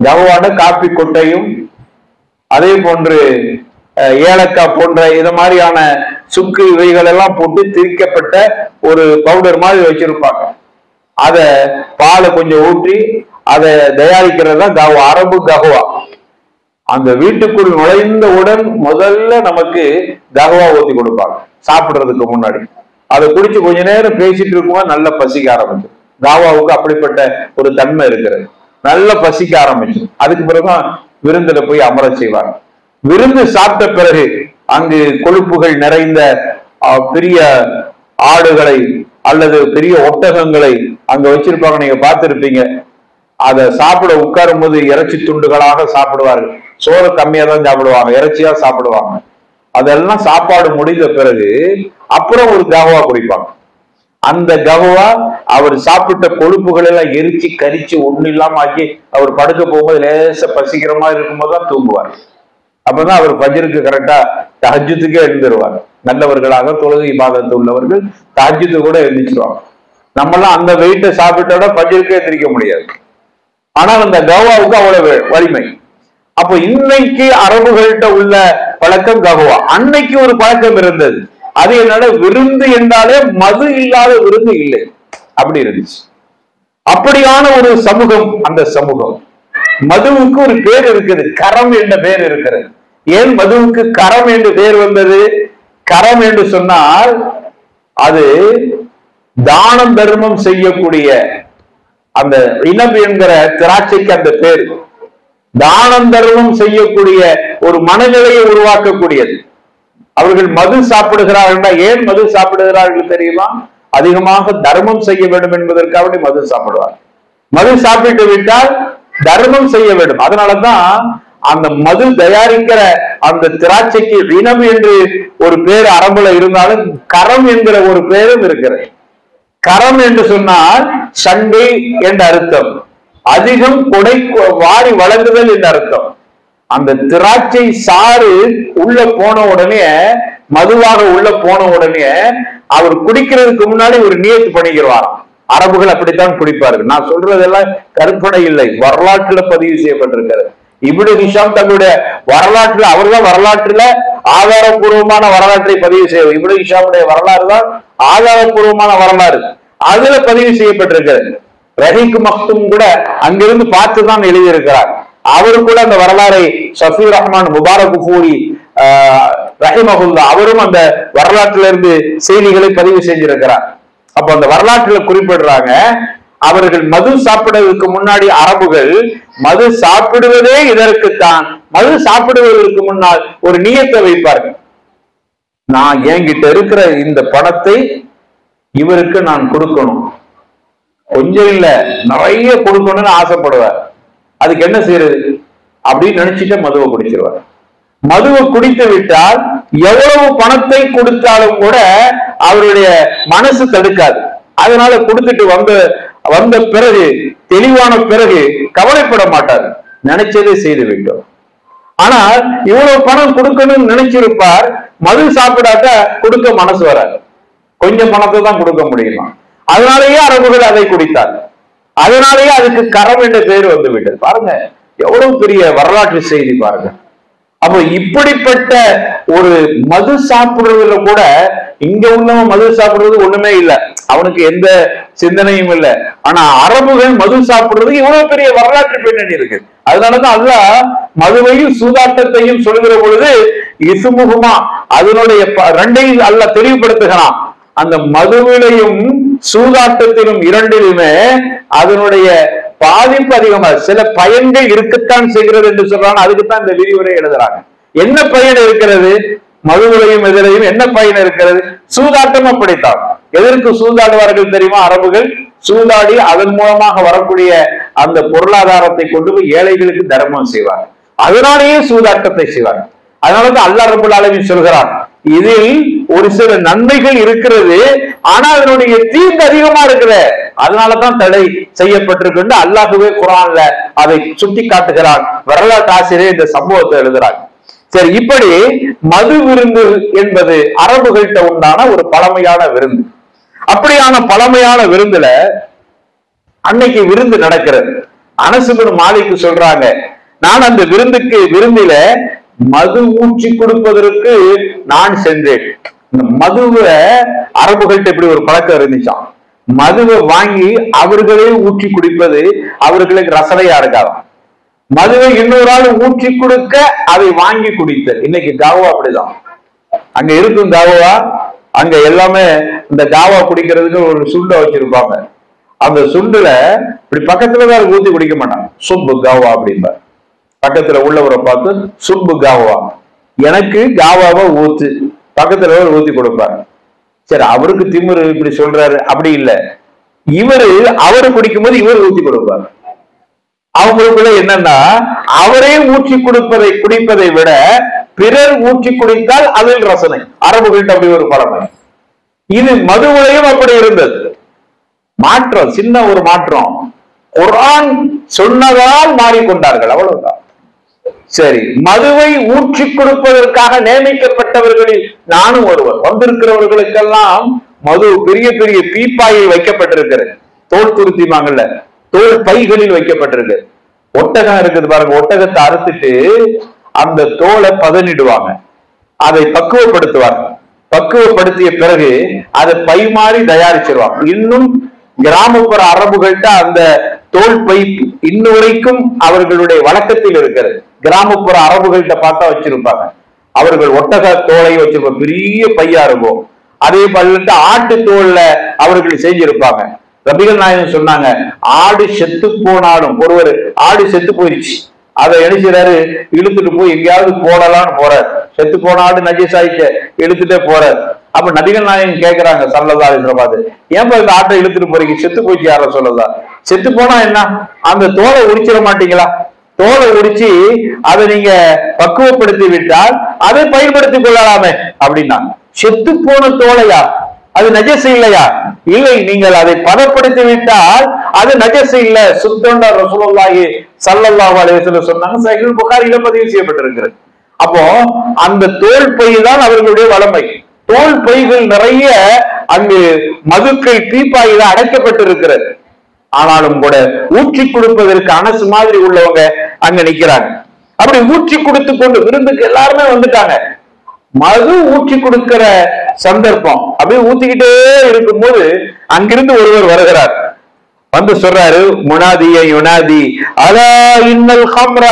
கஹுவான காப்பி கொட்டையும் அதே போன்று ஏலக்காய் போன்ற இது மாதிரியான சுக்கு இவைகள் எல்லாம் போட்டு திரிக்கப்பட்ட ஒரு பவுடர் மாதிரி வச்சிருப்பாங்க. அத பாலை கொஞ்சம் ஊற்றி அதை தயாரிக்கிறது தான் கஹுவா, அரபு கஹுவா. அந்த வீட்டுக்குள் நுழைந்தவுடன் முதல்ல நமக்கு கஹுவா ஊத்தி கொடுப்பாங்க சாப்பிடுறதுக்கு முன்னாடி. அதை குடிச்சு கொஞ்ச நேரம் பேசிட்டு இருக்கும்போது நல்ல பசிக்க ஆரம்பிச்சு. கஹுவாவுக்கு அப்படிப்பட்ட ஒரு தன்மை இருக்கிறது. நல்ல பசிக்க ஆரம்பிச்சு. அதுக்கு பிறகுதான் விருந்துல போய் அமர செய்வாங்க. விருந்து சாப்பிட்ட பிறகு அங்கு கொழுப்புகள் நிறைந்த பெரிய ஆடுகளை அல்லது பெரிய ஒட்டகங்களை அங்க வச்சிருப்பாங்க, நீங்க பார்த்திருப்பீங்க. அதை சாப்பிட உட்காரும் போது இறைச்சி துண்டுகளாக சாப்பிடுவார்கள். சோறு கம்மியா தான் சாப்பிடுவாங்க, இறைச்சியா சாப்பிடுவாங்க. அதெல்லாம் சாப்பாடு முடிந்த பிறகு அப்புறம் ஒரு கஹுவா குடிப்பாங்க. அந்த கஹுவா அவர் சாப்பிட்ட கொழுப்புகள் எல்லாம் எரிச்சு கரிச்சு ஒண்ணு இல்லாம ஆக்கி அவர் படுக்க போகும்போது லேச பசிக்கிற மாதிரி இருக்கும்போது தான் தூங்குவார். அப்பதான் அவர் ஃபஜ்ருக்கு கரெக்டா தஹஜ்ஜுதுக்கே எழுந்துருவார். நல்லவர்களாக தொழுகை இபாதத்து உள்ளவர்கள் தஹஜ்ஜுது கூட எழுந்திருவாங்க. நம்மெல்லாம் அந்த வெயிட்டை சாப்பிட்டோட ஃபஜ்ருக்கே எந்திரிக்க முடியாது. ஆனால் அந்த கஹுவாவுக்கு அவ்வளவு வலிமை. அப்போ இன்னைக்கு அரபுகள்கிட்ட உள்ள பழக்கம் கஹுவா. அன்னைக்கு ஒரு பழக்கம் இருந்தது. அது என்னோட விருந்து என்றாலே மது இல்லாத விருந்து இல்லை, அப்படி இருந்துச்சு. அப்படியான ஒரு சமூகம் அந்த சமூகம். மதுவுக்கு ஒரு பேர் இருக்குது, கரம் என்ற பேர் இருக்கிறது. ஏன் மதுவுக்கு கரம் என்று பேர் வந்தது? கரம் என்று சொன்னால் அது தானம் தர்மம் செய்யக்கூடிய அந்த இனப் என்கிற திராட்சைக்கு அந்த பேர். தானம் தர்மம் செய்யக்கூடிய ஒரு மனநிலையை உருவாக்கக்கூடியது. அவர்கள் மது சாப்பிடுகிறார்கள். ஏன் மது சாப்பிடுகிறார்கள் தெரியுமா? அதிகமாக தர்மம் செய்ய வேண்டும் என்பதற்காக மது சாப்பிடுவார். மது சாப்பிட்டு விட்டால் தர்மம் செய்ய வேண்டும். அதனாலதான் அந்த மது தயாரிக்கிற அந்த திராட்சைக்கு இனம் என்று ஒரு பேர் அரபுல இருந்தாலும் கரம் என்கிற ஒரு பேரும் இருக்கிறது. கரம் என்று சொன்னால் சண்டை என்ற அர்த்தம், அதிகம் கொடை வாரி வழங்குதல் என்ற அர்த்தம். அந்த திராட்சை சாறு உள்ள போன உடனே, மதுவாக உள்ள போன உடனே அவர் குடிக்கிறதுக்கு முன்னாடி ஒரு நியத்து பண்ணிக்கிறார். அரபுகள் அப்படித்தான் குடிப்பார்கள். நான் சொல்றதெல்லாம் கற்பனை இல்லை, வரலாற்றுல பதிவு செய்யப்பட்டிருக்கிறது. இப்னு ஹிஷாம் தன்னுடைய வரலாற்றுல, அவர்தான் வரலாற்றுல ஆதாரபூர்வமான வரலாற்றை பதிவு செய்ய. இப்னு ஹிஷாமுடைய வரலாறு தான் ஆதாரபூர்வமான வரலாறு. அதுல பதிவு செய்யப்பட்டிருக்கிறது. ரஹீக் மக்தும் கூட அங்கிருந்து பார்த்துதான் எழுதியிருக்கிறார். அவரு கூட அந்த வரலாறை ஷஃபி ரஹ்மான் முபாரக்ஃபூரி ரஹிமஹுல்லா அவரும் அந்த வரலாற்றில இருந்து செய்திகளை பதிவு செஞ்சிருக்கிறார். அப்ப அந்த வரலாற்றுல குறிப்பிடுறாங்க, அவர்கள் மது சாப்பிடுவதற்கு முன்னாடி அரபுகள் மது சாப்பிடுவதே இதற்குத்தான். மது சாப்பிடுவதற்கு முன்னால் ஒரு நியத்தை வைப்பார்கள். நான் என்கிட்ட இருக்கிற இந்த பணத்தை இவருக்கு நான் கொடுக்கணும், கொஞ்சம் இல்ல நிறைய கொடுக்கணும்னு ஆசைப்படுவார். அதுக்கு என்ன செய்யறது அப்படின்னு நினைச்சிட்டு மதுவை குடிச்சிருவார். மதுவை குடித்து விட்டால் எவ்வளவு பணத்தை கொடுத்தாலும் கூட அவருடைய மனசு தடுக்காது. அதனால கொடுத்துட்டு வந்த பிறகு தெளிவான பிறகு கவலைப்பட மாட்டார், நினைச்சதே செய்து விட்டோம். ஆனால் இவ்வளவு பணம் கொடுக்கணும்னு நினைச்சிருப்பார், மது சாப்பிடாட்ட கொடுக்க மனசு வராது, கொஞ்சம் பணத்தை தான் கொடுக்க முடியுமா. அதனாலேயே அரபுகள் அதை குடித்தார், அதனாலேயே அதுக்கு கரம் என்ற பெயர் வந்து விட்டது. பாருங்க எவ்வளவு பெரிய வரலாற்று செய்தி பாருங்க. அப்போ இப்படிப்பட்ட ஒரு மது சாப்பிடுறதுல கூட இங்க உள்ளவன் மது சாப்பிடுறது ஒண்ணுமே இல்லை, அவனுக்கு எந்த சிந்தனையும் இல்லை. ஆனா அரபுகள் மது சாப்பிடுறது இவ்வளவு பெரிய வரலாற்று பின்னணி இருக்கு. அதனாலதான் அல்லாஹ் மதுவையும் சூதாட்டத்தையும் சொல்கிற பொழுது இசுமுகமா அதனுடைய ரெண்டையும் அல்லாஹ் தெளிவுபடுத்துகிறான். அந்த மதுவிலையும் சூதாட்டத்திலும் இரண்டிலுமே அதனுடைய பாதிப்பு அதிகமாக சில பயன்கள் இருக்கத்தான் செய்கிறது என்று சொல்றாங்க. அதுக்குத்தான் இந்த விரிவுரை எழுதுறாங்க. என்ன பயன் இருக்கிறது மதுவிலையும் எதிரையும், என்ன பயன் இருக்கிறது? சூதாட்டம் அப்படித்தான். எதற்கு சூதாடுவார்கள் தெரியுமா? அரபுகள் சூதாடி அதன் மூலமாக வரக்கூடிய அந்த பொருளாதாரத்தை கொண்டு போய் ஏழைகளுக்கு தர்மம் செய்வார், அதனாலேயே சூதாட்டத்தை செய்வார். அதனாலதான் அல்லாஹ் ரப்பல் ஆலமீன் சொல்கிறான், இதில் ஒரு சில நன்மைகள் இருக்கிறது, ஆனா அதனுடைய தீங்கு அதிகமா இருக்குது, அதனாலதான் தடை செய்யப்பட்டிருக்கு அல்லாஹ்வே குர்ஆன்ல அதை சுட்டி காட்டுகிறான். வரலாற்று ஆசிரியர் இந்த சம்பவத்தை எழுதுறாங்க. சரி, இப்படி மது விருந்து என்பது அரபுகள்கிட்ட உண்டான ஒரு பழமையான விருந்து. அப்படியான பழமையான விருந்துல அன்னைக்கு விருந்து நடக்கிறது. அனஸ் இப்னு மாலிக் சொல்றாங்க, நான் அந்த விருந்தில மது ஊற்றி கொடுப்பதற்கு நான் சென்றேன். இந்த மதுவை அரபுகள்கிட்ட இப்படி ஒரு பழக்கம் இருந்துச்சாம். மதுவை வாங்கி அவர்களே ஊற்றி குடிப்பது அவர்களுக்கு ரசனையா இருக்காது. மதுவை இன்னொரு ஆள் ஊற்றி கொடுக்க அதை வாங்கி குடித்த. இன்னைக்கு காவா அப்படிதான். அங்க இருக்கும் காவா, அங்க எல்லாமே இந்த காவா குடிக்கிறதுக்கு ஒரு சுண்டை வச்சிருப்பாங்க. அந்த சுண்டுல இப்படி பக்கத்துலதான் ஊத்தி குடிக்க மாட்டாங்க, சுப்பு காவா அப்படிம்பார். பக்கத்துல உள்ளவரை பார்த்து சுப்பு காவா, எனக்கு காவாவை ஊத்து, பக்கத்துல ஊத்தி கொடுப்பாரு. சரி, அவருக்கு திமிரு இப்படி சொல்றாரு, அப்படி இல்லை. அவரு குடிக்கும் போது இவர் ஊத்தி கொடுப்பாரு. அவங்களுக்குள்ள என்னன்னா, அவரே ஊற்றி குடிப்பதை விட பிறர் ஊற்றி குடித்தால் அதில் ரசனை. அரபுகள்கிட்ட அப்படி ஒரு பழமை. இது மதுவிலையும் அப்படி இருந்தது. மாற்றம், சின்ன ஒரு மாற்றம். குர்ஆன் சொன்னதால் மாறிக்கொண்டார்கள், அவ்வளவுதான். சரி, மதுவை ஊற்றி கொடுப்பதற்காக நியமிக்கப்பட்டவர்களில் நானும் ஒருவர். வந்திருக்கிறவர்களுக்கெல்லாம் மது பெரிய பெரிய பீப்பாயில் வைக்கப்பட்டிருக்கிறது. தோல் துருத்திமாங்கல்ல, தோல் பைகளில் வைக்கப்பட்டிருக்கு. ஒட்டகம் இருக்குது பாருங்க, ஒட்டகத்தை அறுத்துட்டு அந்த தோலை பதனிடுவாங்க, அதை பக்குவப்படுத்துவாங்க. பக்குவப்படுத்திய பிறகு அதை பை மாறி தயாரிச்சிருவாங்க. இன்னும் கிராமப்புற அரபுகள்கிட்ட அந்த தோல் பை இன்ன வரைக்கும் அவர்களுடைய வழக்கத்தில் இருக்கிறது. கிராமப்புற அரபுகள்கிட்ட பார்த்தா வச்சிருப்பாங்க. அவர்கள் ஒட்டக தோலை வச்சிருப்பாங்க, பெரிய பையா இருக்கும். அதே போல ஆட்டு தோல்ல அவர்கள் செஞ்சிருப்பாங்க. நபிகள் நாயகம் சொன்னாங்க, ஆடு செத்து போனாலும், ஒருவர் ஆடு செத்து போயிடுச்சு, அதை நினைச்சாரு இழுத்துட்டு போய் எங்கேயாவது போடலான்னு போறாரு. செத்து போன ஆடு நஜீஸாயிக்க இழுத்துட்டே போறாரு. அப்ப நபிகள் நாயகம் கேட்கிறாங்க ஸல்லல்லாஹு அலைஹி வஸல்லம், ஏன்பா இந்த ஆட்டை இழுத்துட்டு போறீங்க, செத்து போயிடுச்சு யார சொல்லலாம், செத்து போனா என்ன, அந்த தோலை உரிச்சிட மாட்டீங்களா? தோலை உரிச்சு அதை நீங்க பக்குவப்படுத்தி விட்டால் அதை பயன்படுத்திக் கொள்ளலாமே அப்படின்னா. செத்து போன தோலையா, அது நஜஸ் இல்லையா? இல்லை, நீங்கள் அதை பதப்படுத்தி விட்டால் அது நஜஸ் இல்ல, சுத்தம்டா ரசூலுல்லாஹி ஸல்லல்லாஹு அலைஹி வஸல்லம் சொன்னாங்க. சஹீஹ் புகாரில பதிவு செய்யப்பட்டிருக்கிறது. அப்போ அந்த தோல் பை தான் அவர்களுடைய வளமை. தோல் பைகள் நிறைய அங்கு மதுக்கள் பீப்பாயில அடைக்கப்பட்டிருக்கிறது. ஆனாலும் கூட ஊற்றி கொடுப்பதற்கு அனஸ் மாதிரி உள்ளவங்க அங்க நிக்கிறாங்க. அப்படி ஊற்றி கொடுத்து கொண்டு விருந்துக்கு எல்லாருமே வந்துட்டாங்க. மது ஊற்றி கொடுக்கிற சந்தர்ப்பம் அப்படியே ஊத்திக்கிட்டே இருக்கும்போது அங்கிருந்து ஒருவர் வருகிறார். வந்து சொல்றாரு, முனாதிய யுனாதி அலா இன்னல் ஹம்ர.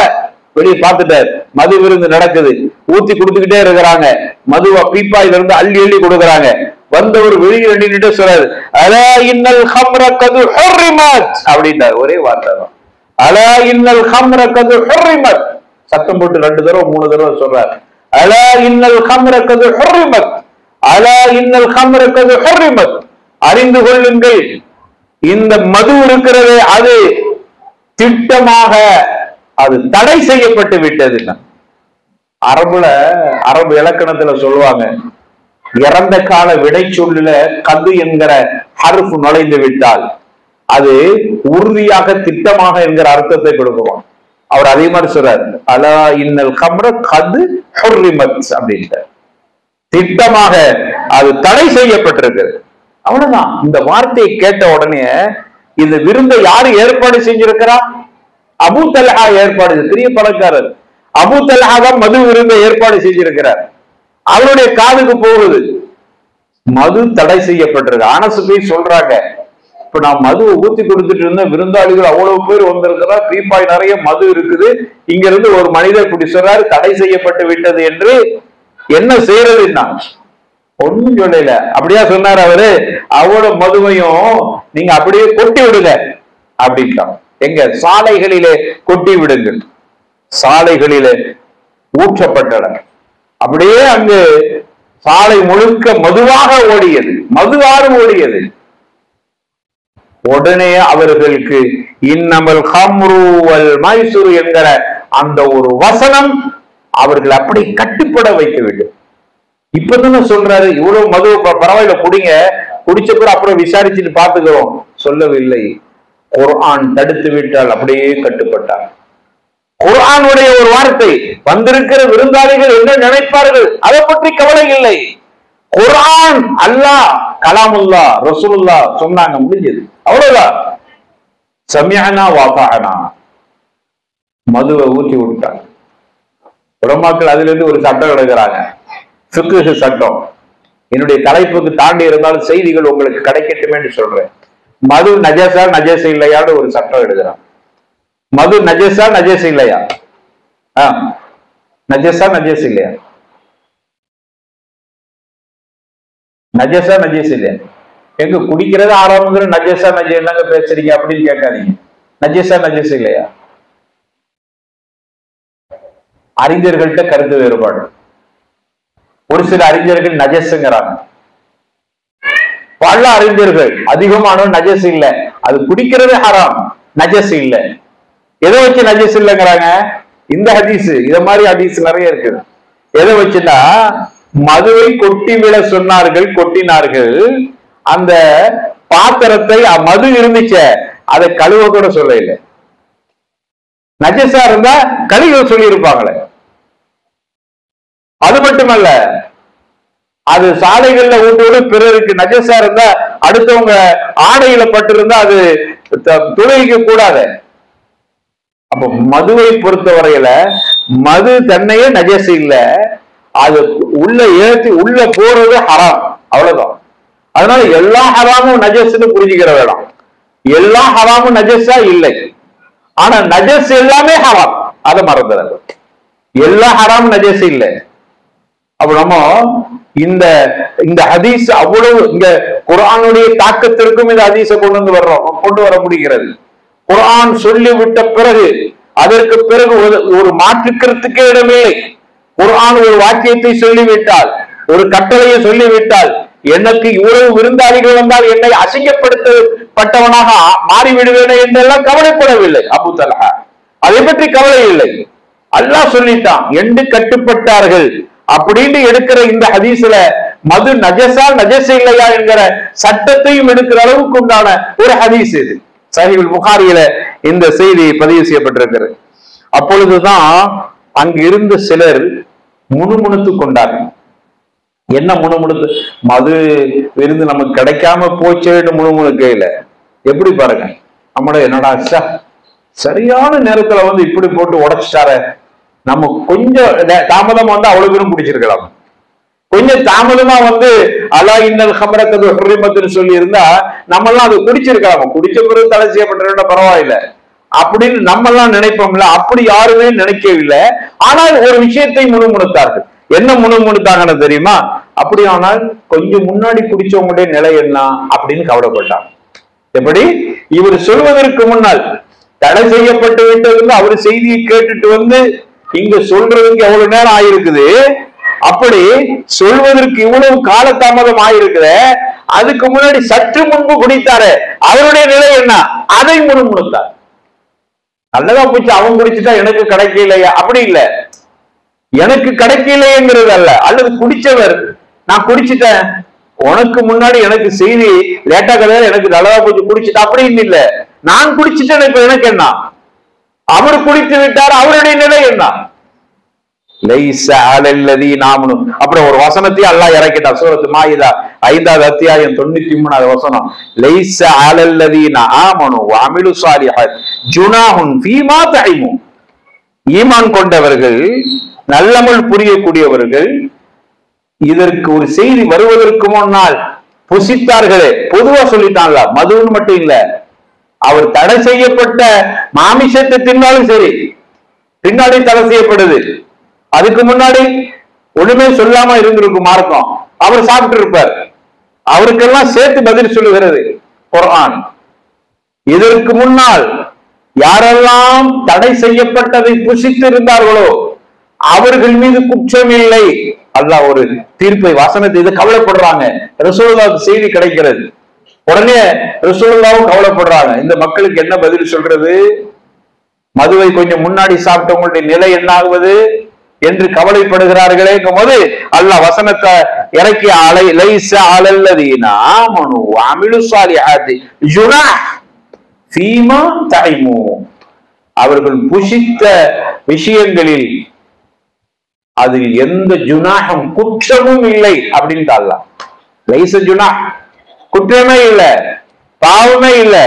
வெளியே பார்த்துட்டார், மது விருந்து நடக்குது, ஊத்தி கொடுத்துக்கிட்டே இருக்கிறாங்க. மதுவா பீப்பாயில இருந்து அள்ளி அள்ளி கொடுக்குறாங்க. வந்தவர் வெளியே நின்னுட்டு சொல்றாரு, அலா இன்னல் ஹம்ர கது ஹுர்ரிமத் அப்படின்றார். ஒரே வார்த்தை தான், அலா இன்னல் ஹம்ர கது ஹுர்ரிமத். சத்தம் போட்டு 2 தடவை 3 தடவை சொல்றாரு, அலா இன்னல் ஹம்ர கது ஹுர்ரிமத், அலா இன்னல் ஹம்ர கது ஹுர்ரிமத். அறிந்து கொள்ளுங்கள், இந்த மது இருக்கிறதே அது திட்டமாக அது தடை செய்யப்பட்டு விட்டது. அரபு இலக்கணத்துல சொல்லுவாங்க, இறந்த கால விடை சொல்லுல கது என்கிற ஹர்ஃப் நுழைந்து விட்டால் அது உறுதியாக திட்டமாக என்கிற அர்த்தத்தை கொடுக்குவான். அவர் அதே மாதிரி சொல்றாரு, அலா இன்னல் கம்ர கது ஹுர்ரிமத் அப்படின்ட்டு, திட்டமாக அது தடை செய்யப்பட்டிருக்கு. அவ்வளவுதான். இந்த வார்த்தையை கேட்ட உடனே இந்த விருந்தை யாரு ஏற்பாடு செஞ்சிருக்கிறா? அபூ தல்ஹா ஏற்பாடு, பெரிய பணக்காரர் அபூ தல்ஹா தான் மது விருந்தை ஏற்பாடு செஞ்சிருக்கிறார். அவருடைய காதுக்கு போகுது, மது தடை செய்யப்பட்டிருக்கு. அனஸ் போய் சொல்றாங்க, இப்ப நான் மதுவை ஊத்தி கொடுத்துட்டு இருந்தேன், விருந்தாளிகள் அவ்வளவு பேர் வந்திருக்கிறா, பீப்பாய் நிறைய மது இருக்குது, இங்க இருந்து ஒரு மனிதர் குடி சொல்றாரு தடை செய்யப்பட்டு விட்டது என்று, என்ன செய்யறதுன்னா ஒண்ணும் சொல்லல. அப்படியா சொன்னார் அவரு, அவ்வளவு மதுவையும் நீங்க அப்படியே கொட்டி விடுங்க அப்படின்ட்டான். எங்க சாலைகளிலே கொட்டி விடுங்கள், சாலைகளிலே ஊற்றப்பட்டன. அப்படியே அங்கு சாலை முழுக்க மதுவாக ஓடியது, மதுவாறு ஓடியது. உடனே அவர்களுக்கு இன்னமல் ஹம்ரு வல் மைசூர் என்கிற அந்த ஒரு வசனம் அவர்கள் அப்படி கட்டுப்பட வைக்க வேண்டும். இப்பதானே சொல்றாரு, இவ்வளவு மது பரவாயில்ல குடிங்க, குடிச்ச பிறகு அப்புறம் விசாரிச்சுட்டு பார்த்துக்கிறோம் சொல்லவில்லை. குர்ஆன் தடுத்து விட்டால் அப்படியே கட்டுப்பட்டார். குர்ஆனுடைய ஒரு வார்த்தை, வந்திருக்கிற விருந்தாளிகள் என்ன நினைப்பார்கள் அதை பற்றி கவலை இல்லை. குர்ஆன் அல்லாஹ் கலாமுல்லா ரசூலுல்லா சொன்னாங்க, முடிஞ்சது, அவ்வளவுதான். சமிஅனா வஅதஅனா, மதுவை ஊற்றி விட்டாங்க. உலமாக்கள் அதுல இருந்து ஒரு சட்டம் எடுக்கிறாங்க, ஃபிக்ஹ் சட்டம். என்னுடைய தலைப்புக்கு தாண்டி இருந்தாலும் செய்திகள் உங்களுக்கு கிடைக்கட்டுமே என்று சொல்றேன். மது நஜஸா நஜஸ் இல்லையான்னு ஒரு சட்டம் எடுக்கிறான். மது நஜஸா நஜஸ் இல்லையா? நஜஸா நஜஸ் இல்லையா? நஜஸா நஜஸ் இல்லையா? எங்க குடிக்கிறது ஆரம்பங்கிற நஜஸா நஜ என்னங்க பேசுறீங்க அப்படின்னு கேட்காதீங்க. நஜஸா நஜஸ் இல்லையா? அறிஞர்கள்ட்ட கருத்து வேறுபாடு. ஒரு சில அறிஞர்கள் நஜஸ்ங்கிறாங்க, பல அறிஞர்கள் அதிகமான நஜஸ் இல்ல, அது குடிக்கிறது ஹராம், நஜஸ் இல்ல. எதை வச்சு நஜஸ் இல்லைங்கிறாங்க? இந்த ஹதீஸ், இத மாதிரி ஹதீஸ் நிறைய இருக்கு. எதை வச்சுன்னா, மதுவை கொட்டி விட சொன்னார்கள், கொட்டினார்கள். அந்த பாத்திரத்தை மது இருந்துச்ச அதை கழுவ கூட சொல்ல இல்லை. நஜஸா இருந்தா கழுவ சொல்லி இருப்பாங்களே. அது மட்டுமல்ல, அது சாலைகள்ல ஊட்டோடு பிறருக்கு நஜஸா இருந்தா அடுத்தவங்க ஆடையில பட்டிருந்தா அது துளைக்க கூடாது. அப்ப மதுவை பொறுத்தவரையில மது தன்னையே நஜஸ் இல்ல, அது உள்ள ஏற்றி உள்ள போறது ஹராம், அவ்வளவுதான். அதனால எல்லா ஹராமும் நஜஸ்ன்னு புரிஞ்சுக்கிற வேண்டாம். எல்லா ஹராமும் நஜஸா இல்லை, ஆனா நஜஸ் எல்லாமே ஹராம், அதை மறந்துடாது. எல்லா ஹராம் நஜஸ் இல்லை. அப்ப நம்ம இந்த ஹதீஸ் அவ்வளவு, இந்த குர்ஆனுடைய தாக்கத்திற்கும் இந்த ஹதீஸை கொண்டு வர முடிகிறது. குர்ஆன் சொல்லிவிட்ட பிறகு அதற்கு பிறகு ஒரு மாற்றுக்கிறதுக்கே இடமில்லை. குர்ஆன் ஒரு வாக்கியத்தை சொல்லிவிட்டால், ஒரு கட்டளையை சொல்லிவிட்டால், எனக்கு இவ்வளவு விருந்தாளிகள் வந்தால் என்னை அசிங்கப்படுத்தப்பட்டவனாக மாறிவிடுவேனே என்றெல்லாம் கவலைப்படவில்லை அபூ தல்ஹா. அதை பற்றி கவலை இல்லை. அல்லாஹ் சொல்லிட்டான், என்று கட்டுப்பட்டார்கள் அப்படின்னு எடுக்கிற இந்த ஹதீஸ்ல மது நஜஸா நஜஸ் இல்லையா என்கிற சட்டத்தையும் எடுக்கிற அளவுக்கு உண்டான ஒரு ஹதீஸ் இது. சஹீஹுல் புகாரியில இந்த செய்தி பதிவு செய்யப்பட்டிருக்கிறது. அப்பொழுதுதான் அங்கு இருந்த சிலர் முணுமுணுத்து கொண்டார்கள். என்ன முணுமுணுத்து? மது விருந்து நமக்கு கிடைக்காம போச்சேன்னு முணுமுணுக்கையில எப்படி பாருங்க, நம்மள என்னடா சரியான நேரத்துல இப்படி போட்டு உடைச்சிட்டார, நம்ம கொஞ்சம் தாமதமா அவ்வளவு பேரும் குடிச்சிருக்கலாம். கொஞ்சம் தாமதமா அலா இன்னல் ஹம்ரகது ஹுர்ரிமத்னு சொல்லி இருந்தா நம்ம எல்லாம் அதை குடிச்சிருக்கலாம். குடிச்ச பிறகு தடை செய்யப்பட்ட பரவாயில்லை அப்படின்னு நம்ம எல்லாம் நினைப்போம்ல, அப்படி யாருமே நினைக்கவில்லை. ஆனால் ஒரு விஷயத்தை முணுமுணுத்தார்கள். என்ன முணுமுணுத்தாங்கன்னு தெரியுமா? அப்படியானால் கொஞ்சம் முன்னாடி குடிச்சவங்களுடைய நிலை என்ன அப்படின்னு கவலைப்பட்டாங்க. எப்படி? இவர் சொல்வதற்கு முன்னால் தடை செய்யப்பட்டு விட்டது அவரு செய்தியை கேட்டுட்டு இங்க சொல்றதுக்கு எவ்வளவு நேரம் ஆயிருக்குது, அப்படி சொல்வதற்கு இவ்வளவு காலதாமதம் ஆயிருக்குற, அதுக்கு முன்னாடி சற்று முன்பு குடித்தாரு, அவருடைய நிலை என்ன? அதை முணுமுணுத்தார். நல்லதா போச்சு, அவன் குடிச்சுட்டா எனக்கு கிடைக்கலையா? அப்படி இல்ல, எனக்கு கிடைக்கலையேங்கிறது அல்ல, அல்லது குடிச்சவர் நான் குடிச்சிட்டேன், உனக்கு முன்னாடி எனக்கு செய்தி லேட்டா கிடையாது, எனக்கு நல்லதா போச்சு குடிச்சிட்டேன் அப்படின்னு இல்ல. நான் குடிச்சிட்டேன், இப்ப எனக்கு என்ன? அவர் குடித்து விட்டார், அவருடைய நிலை என்ன? அப்புறம் ஒரு வசனத்தையும் அல்லாஹ் இறக்கிட்டார். சூரத்து மாயிதா 5வது அத்தியாயம் 93வது வசனம். லைஸ அலல்லதீன ஆமனு வ அமிலு ஸாலிஹாத் ஜுனாஹுன் ஃபீமா தஇமு. ஈமான் கொண்டவர்கள், நல்லமல் புரியக்கூடியவர்கள், இதற்கு ஒரு செய்தி வருவதற்கு முன்னால் புசித்தார்களே, பொதுவா சொல்லிட்டான்ல, மதுன்னு மட்டும் இல்ல, அவர் தடை செய்யப்பட்ட மாமிசத்தை தின்னாலும் சரி, பின்னாடி தடை செய்யப்படுது. அதுக்கு முன்னாடி ஒண்ணுமே சொல்லாம இருந்திருக்கும் மார்க்கம், அவர் சாப்பிட்டு இருப்பார். அவருக்கெல்லாம் சேர்த்து பதில் சொல்லுகிறது குர்ஆன். இதற்கு முன்னால் யாரெல்லாம் தடை செய்யப்பட்டதை புசித்து இருந்தார்களோ அவர்கள் மீது குற்றம் இல்லை. அல்லாஹ் ஒரு தீர்ப்பை வசனத்தை இது கவலைப்படுறாங்க. ரசூலுல்லாஹ்வுக்கு செய்தி கிடைக்கிறது. உடனே ரசூலுல்லாஹ்வும் கவலைப்படுறாங்க. இந்த மக்களுக்கு என்ன பதில் சொல்றது? மதுவை கொஞ்சம் முன்னாடி சாப்பிட்டவங்களுடைய நிலை என்ன ஆகுவது என்று கவலைப்படுகிறார்களேங்கும் போது அல்லாஹ் வசனத்தை இறக்கி லைஸ அலல்லதீன ஆமனு வ அமிலு ஸாலிஹாத்தி ஜுனாஹ் ஃபீமா தஇமு. அவர்கள் புசித்த விஷயங்களில் அதில் எந்த ஜுனாஹும் குற்றமும் இல்லை அப்படின்னு அல்லாஹ். லைஸ ஜுனாஹ், குற்றமே இல்லை, பாவமே இல்லை.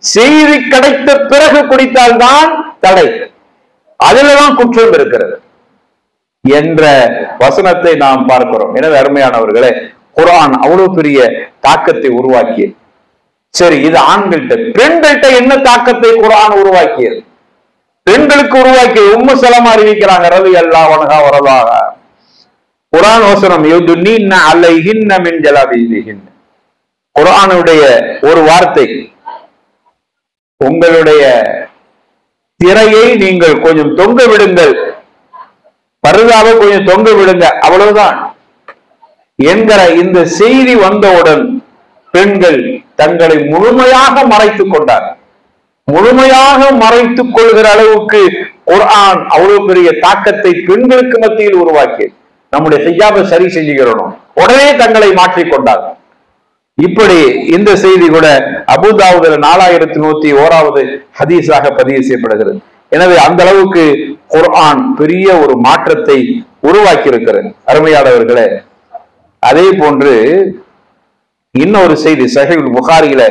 செய்தி கிடைத்த பிறகு குடித்தால்தான் தடை, அதில்தான் குற்றம் இருக்கிறது என்ற வசனத்தை நாம் பார்க்கிறோம். எனவே அருமையானவர்களே, குர்ஆன் அவ்வளவு பெரிய தாக்கத்தை உருவாக்கியது. சரி, இது ஆண்கள்கிட்ட. பெண்கள்கிட்ட என்ன தாக்கத்தை குர்ஆன் உருவாக்கியது? பெண்களுக்கு உருவாக்கிய உம்மு சலமா அறிவிக்கிறாங்க, ரலியல்லாஹு அன்ஹா வரலாக. குர்ஆன் வசனம் யுதுன்னீன அலைஹின்ன மின் ஜலாபிபிஹின். குர்ஆனுடைய ஒரு வார்த்தை, உங்களுடைய திரையை நீங்கள் கொஞ்சம் தொங்க விடுங்கள், பருதாவை கொஞ்சம் தொங்க விடுங்க, அவ்வளவுதான் என்கிற இந்த செய்தி வந்தவுடன் பெண்கள் தங்களை முழுமையாக மறைத்துக் கொண்டார். முழுமையாக மறைத்துக் கொள்கிற அளவுக்கு குர்ஆன் அவ்வளவு பெரிய தாக்கத்தை பெண்களுக்கு மத்தியில் உருவாக்கியது. நம்முடைய ஹிஜாபை சரி செஞ்சுக்கிறோம், உடனே தங்களை மாற்றிக்கொண்டார். இப்படி இந்த செய்தி கூட அபூதாவுதுல 4101வது ஹதீஸாக பதிவு செய்யப்படுகிறது. எனவே அந்த அளவுக்கு குர்ஆன் பெரிய ஒரு மாற்றத்தை உருவாக்கி இருக்கிறது அருமையானவர்களே. அதே போன்று இன்னொரு செய்தி சஹீஹ் புகாரியில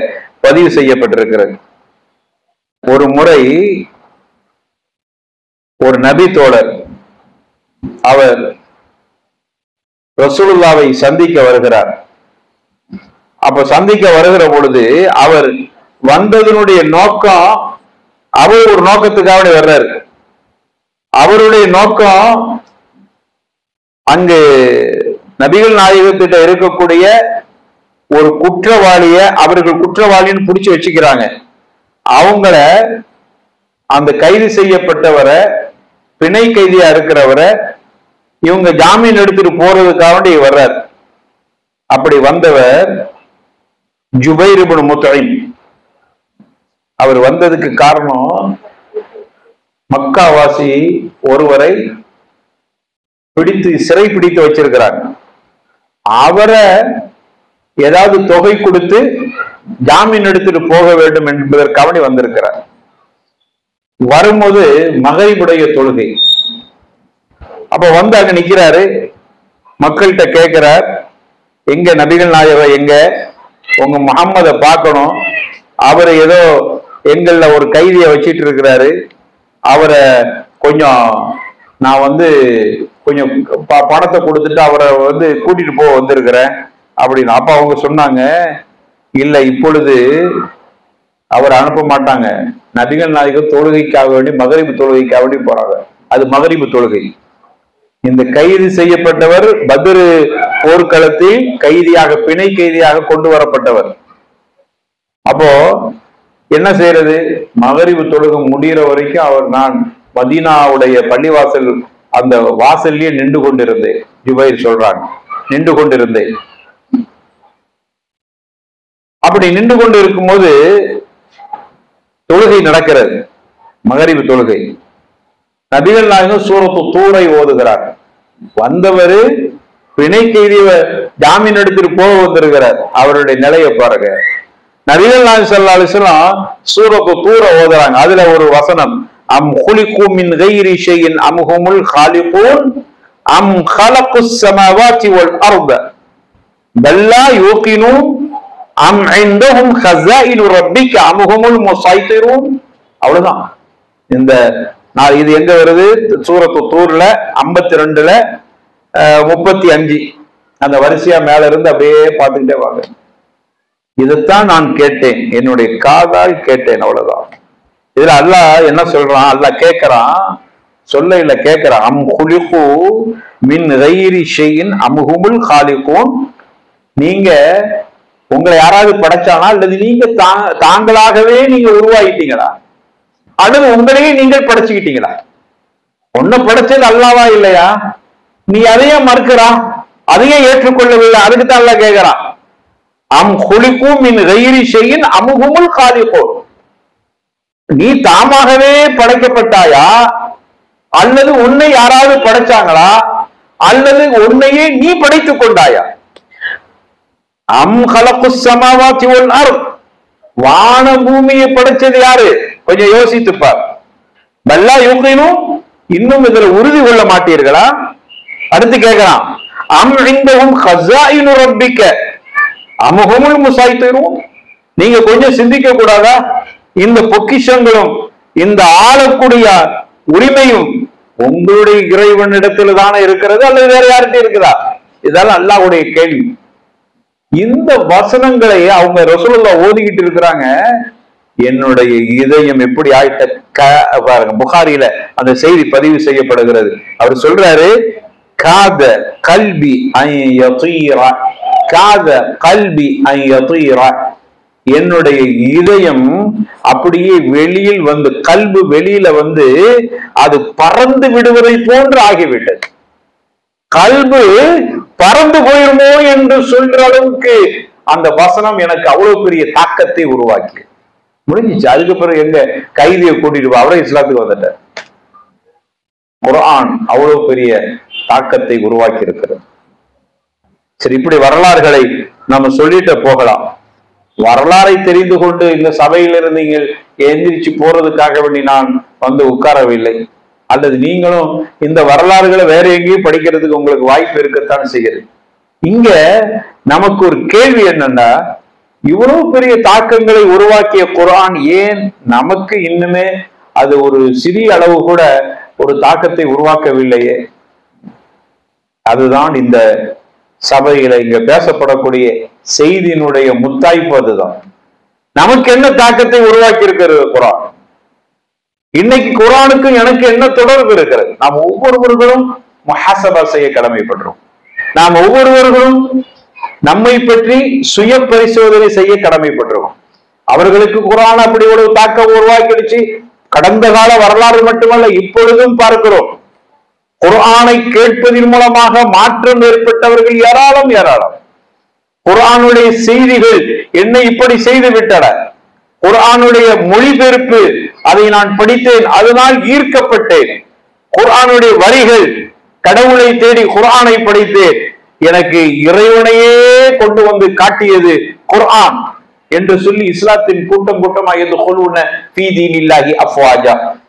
பதிவு செய்யப்பட்டிருக்கிறது. ஒரு முறை ஒரு நபி தோழர் அவர் ரசூலுல்லாவை சந்திக்க வருகிறார். அப்ப சந்திக்க வருகிற பொழுது அவர் வந்ததனுடைய நோக்கம், அவர் ஒரு நோக்கத்துக்காக வர்றார். அவருடைய நோக்கம் அங்கு நபிகள் நாயகத்திட்ட இருக்கக்கூடிய ஒரு குற்றவாளிய, அவர்கள் குற்றவாளின்னு பிடிச்சு வச்சுக்கிறாங்க. அவங்கள, அந்த கைது செய்யப்பட்டவரை, பிணை கைதியா இருக்கிறவரை இவங்க ஜாமீன் எடுத்துட்டு போறதுக்காக வர்றார். அப்படி வந்தவர் ஜுபைர் இப்னு முத்இம். அவர் வந்ததுக்கு காரணம், மக்காவாசி ஒருவரை பிடித்து சிறை பிடித்து வச்சிருக்கிறாங்க. அவரை ஏதாவது தொகை கொடுத்து ஜாமீன் எடுத்துட்டு போக வேண்டும் என்பதற்காக வந்திருக்கிறார். வரும்போது மகரிபுடைய தொழுகை. அப்ப வந்து அங்க நிக்கிறாரு, மக்கள்கிட்ட கேட்கிறார், எங்க நபிகள் நாயகம் எங்க, உங்க முஹம்மதை பார்க்கணும், அவரை ஏதோ எங்கள்ல ஒரு கைதியை வச்சிட்டு இருக்கிறாரு, அவரை கொஞ்சம் நான் கொஞ்சம் பணத்தை கொடுத்துட்டு அவரை கூட்டிட்டு போக வந்திருக்கிறேன் அப்படின்னு. அப்ப அவங்க சொன்னாங்க, இல்ல இப்பொழுது அவர் அனுப்ப மாட்டாங்க, நபிகள் நாயகம் தொழுகைக்காக வேண்டி மகரிபு தொழுகைக்காக வேண்டி போறாங்க, அது மகரிபு தொழுகை. இந்த கைது செய்யப்பட்டவர் பத்ர் போர்க்களத்தில் கைதியாக, பிணை கைதியாக கொண்டு வரப்பட்டவர். அப்போ என்ன செய்யறது, மகரிபு தொழுகை முடிகிற வரைக்கும் அவர், நான் மதீனாவுடைய பள்ளிவாசல் அந்த வாசல்லையே நின்று கொண்டிருந்தேன், ஜுபைர் சொல்றாங்க, நின்று கொண்டிருந்தேன். அப்படி நின்று கொண்டு இருக்கும்போது தொழுகை நடக்கிறது, மகரிபு தொழுகை. நபிகள் நாயகம் சூரத்து தூரை ஓதுகிறார். வந்தவர் பிணை கைதிய ஜாமீன் எடுத்துட்டு போக வந்திருக்கிறார். அவருடைய நிலையை பாருங்க. நபிகள் நாயகம் ஸல்லல்லாஹு அலைஹி வஸல்லம் சூரத்து தூர ஓதுறாங்க. அதுல ஒரு வசனம், அம் குலிகு மின் கைரி ஷைஇன் அம் ஹுமுல் காலிகூன் அம் கலகுஸ் ஸமாவாதி வல் அர்த பல்லா யூகினூன் அம் இன்தஹும் கஸாயினு ரப்பிக அம் ஹுமுல் முஸைத்திரூன். அவ்வளவுதான். இந்த இது எங்க வருது? சூரத்து தூர்ல 52ல 35 அந்த வரிசையா மேல இருந்து அப்படியே பார்த்துக்கிட்டே வாங்க. இதைத்தான் நான் கேட்டேன், என்னுடைய காதால் கேட்டேன். அவ்வளவுதான். இதுல அல்லாஹ் என்ன சொல்றான்? அல்லாஹ் கேட்கிறான், சொல்ல இல்ல கேட்கிறான். அம் குலிகு மின் கைரி ஷைஇன் அம் ஹுமுல் காலிகூன். நீங்க உங்களை யாராவது படைச்சானா, அல்லது நீங்க தாங்களாகவே நீங்க உருவாகிட்டீங்களா, அல்லது உங்களையே நீங்கள் படைச்சுக்கிட்டீங்களா? ஒன்ன படைச்சது அல்லாவா இல்லையா? நீ அதையே மறுக்கிறா, அதையே ஏற்றுக்கொள்ளவில்லை. அதுக்கு தான் அல்லாஹ் கேட்கிறான், அம் குலிகு மின் கைரி ஷைஇன் அம் ஹுமுல் காலிகூன். நீ தாமாகவே படைக்கப்பட்டாயா, அல்லது உன்னை யாராவது படைச்சாங்களா, அல்லது உன்னையே நீ படைத்துக் கொண்டாயா? அம் கலகுஸ் ஸமாவாதி வல் அர்த். வான பூமியை படைச்சது யாரு? கொஞ்சம் யோசித்துப்பார். பல்லா யூகினூன். இன்னும் இதுல உறுதி கொள்ள மாட்டீர்களா? அடுத்து கேட்கிறான், அம் இன்தஹும் கஸாயினு ரப்பிக அம் ஹுமுல் முஸைத்திரூன். நீங்க கொஞ்சம் சிந்திக்க கூடாதா? இந்த பொக்கிஷங்களும் இந்த ஆளக்கூடிய உரிமையும் உங்களுடைய இறைவனிடத்தில் தானே இருக்கிறது, அல்லது வேற யார்கிட்ட இருக்குதா? இதெல்லாம் அல்லாஹ்வுடைய கேள்வி. இந்த வசனங்களை அவங்க ரசூலுல்லாஹ் ஓதிக்கிட்டு இருக்கிறாங்க. என்னுடைய இதயம் எப்படி ஆயிட்ட பாருங்க. புகாரில அந்த செய்தி பதிவு செய்யப்படுகிறது. அவர் சொல்றாரு, காத கல்பி அன் யதீர, காத கல்பி அன் யதீர. என்னுடைய இதயம் அப்படியே வெளியில் வந்து, கல்பு வெளியில வந்து அது பறந்து விடுவதை போன்று ஆகிவிட்டது. கல்பு பறந்து போயிருமோ என்று சொல்ற அளவுக்கு அந்த வசனம் எனக்கு அவ்வளவு பெரிய தாக்கத்தை உருவாக்கி முடிஞ்சிச்சு. அதுக்கு பிறகு எங்க கைதியை கூட்டிட்டு அவரை இஸ்லாத்துக்கு வந்துட்டார். குர்ஆன் அவ்வளவு பெரிய தாக்கத்தை உருவாக்கி இருக்கிறது. சரி, இப்படி வரலாறுகளை நம்ம சொல்லிட்டு போகலாம். வரலாறை தெரிந்து கொண்டு இந்த சபையிலிருந்து நீங்கள் எந்திரிச்சு போறதுக்காக வேண்டி நான் வந்து உட்காரவில்லை. அல்லது நீங்களும் இந்த வரலாறுகளை வேற எங்கேயும் படிக்கிறதுக்கு உங்களுக்கு வாய்ப்பு இருக்கத்தான் செய்கிறது. இங்க நமக்கு ஒரு கேள்வி என்னன்னா, இவ்வளவு பெரிய தாக்கங்களை உருவாக்கிய குர்ஆன் ஏன் நமக்கு இன்னுமே அது ஒரு சிறிய அளவு கூட ஒரு தாக்கத்தை உருவாக்கவில்லையே? அதுதான் இந்த சபையில இங்க பேசப்படக்கூடிய செய்தியினுடைய முத்தாய்ப்பு. அதுதான் நமக்கு என்ன தாக்கத்தை உருவாக்கி இருக்கிறது குர்ஆன். இன்னைக்கு குர்ஆனுக்கு எனக்கு என்ன தொடர்பு இருக்கிறது? நாம் ஒவ்வொருவர்களும் முஹாசபா செய்ய கடமைப்படுறோம். நாம் ஒவ்வொருவர்களும் நம்மை பற்றி சுய பரிசோதனை செய்ய கடமைப்படுறோம். அவர்களுக்கு குர்ஆன் அப்படி ஒரு தாக்கம் உருவாக்கிடுச்சு. கடந்த கால வரலாறு மட்டுமல்ல, இப்பொழுதும் பார்க்கிறோம். குர்ஆனை கேட்பதன் மூலமாக மாற்றம் ஏற்பட்டவர்கள் ஏராளம் ஏராளம். குர்ஆனுடைய செய்திகள் என்னை இப்படி செய்து விட்டன. குர்ஆனுடைய மொழிபெயர்ப்பு, அதை நான் படித்தேன், அதனால் ஈர்க்கப்பட்டேன். குர்ஆனுடைய வரிகள், கடவுளை தேடி குர்ஆனை படித்தேன், எனக்கு இறைவனையே கொண்டு வந்து காட்டியது குர்ஆன் என்று சொல்லி இஸ்லாத்தின் கூட்டம் கூட்டமா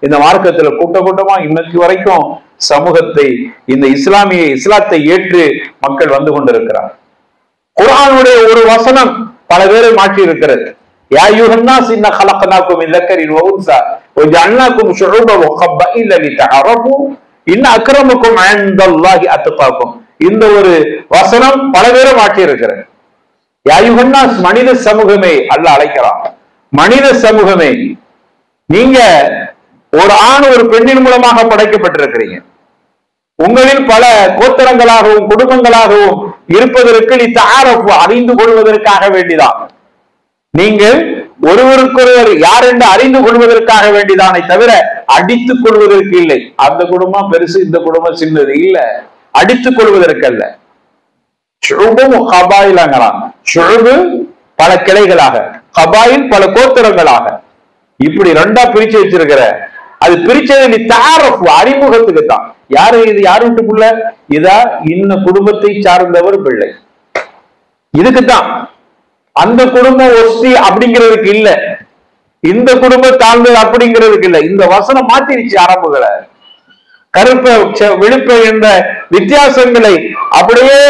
இந்த மார்க்கத்துல கூட்டம் கூட்டமா இன்னைக்கு வரைக்கும் சமூகத்தை, இந்த இஸ்லாத்தை ஏற்று மக்கள் வந்து கொண்டிருக்கிறார். குர்ஆனுடைய ஒரு வசனம் பல பேரை மாற்றி இருக்கிறது. யா அய்யுஹன்னாஸ் இன்னா خلقناكم من ذكر وانثى وجعلناكم شعوبا وقبائل لتعارفوا ان اكرمكم عند الله اتقاكم. இந்த ஒரு வசனம் பல பேரை மாற்றி இருக்கிறது. யா அய்யுஹன்னாஸ், மனித சமூகமே அல்லாஹ் அழைக்கிறான். மனித சமூகமே, நீங்க ஒரு ஆண் ஒரு பெண்ணின் மூலமாக படைக்கப்பட்டிருக்கிறீங்க. உங்களில் பல கோத்திரங்களாகவும் குடும்பங்களாகவும் இருப்பதற்கு நீ தஆரஃபு, அறிந்து கொள்வதற்காக வேண்டிதான். நீங்கள் ஒருவருக்கொருவர் யார் என்று அறிந்து கொள்வதற்காக வேண்டிதானே தவிர அடித்துக் கொள்வதற்கு இல்லை. அந்த குடும்பம் பெருசு, இந்த குடும்பம் சின்னது இல்ல, அடித்துக் கொள்வதற்கு அல்ல. ஷுஉபும் கபாயிலாங்கலாம். ஷுஉபு பல கிளைகளாக, கபாயில் பல கோத்திரங்களாக, இப்படி ரெண்டா பிரிச்சு வச்சிருக்கிற அது பிரிச்சது நீ தாரஃப் அறிமுகத்துக்கு தான். யாரு இது? யார் வீட்டுக்குள்ள? இதா இன்ன குடும்பத்தை சார்ந்தவர் பிள்ளை, இதுக்குத்தான். அந்த குடும்பம் ஒஸ்தி அப்படிங்கிறதுக்கு இல்ல, இந்த குடும்பம் தாழ்ந்தது அப்படிங்கிறதுக்கு இல்ல. இந்த வசனம் மாத்திருச்சு அரபுகளை. கருப்ப விழுப்ப என்ற வித்தியாசங்களை அப்படியே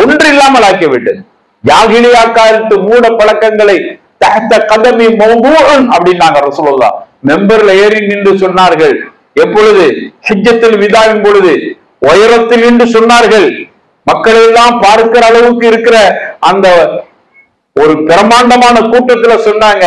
ஒன்று இல்லாமல் ஆக்கிவிட்டது. ஜாகிலியா காலத்து மூட பழக்கங்களை தஹ்த கதமி மௌதூஅன் அப்படின்னாங்க ரசூலுல்லாஹ். மெம்பர்ல ஏறி நின்று சொன்னார்கள். எப்பொழுது? ஹிஜ்ஜத்துல் விதாவின் பொழுது உயரத்தில் நின்று சொன்னார்கள். மக்கள் எல்லாம் பார்க்கிற அளவுக்கு இருக்கிற அந்த ஒரு பிரமாண்டமான கூட்டத்துல சொன்னாங்க,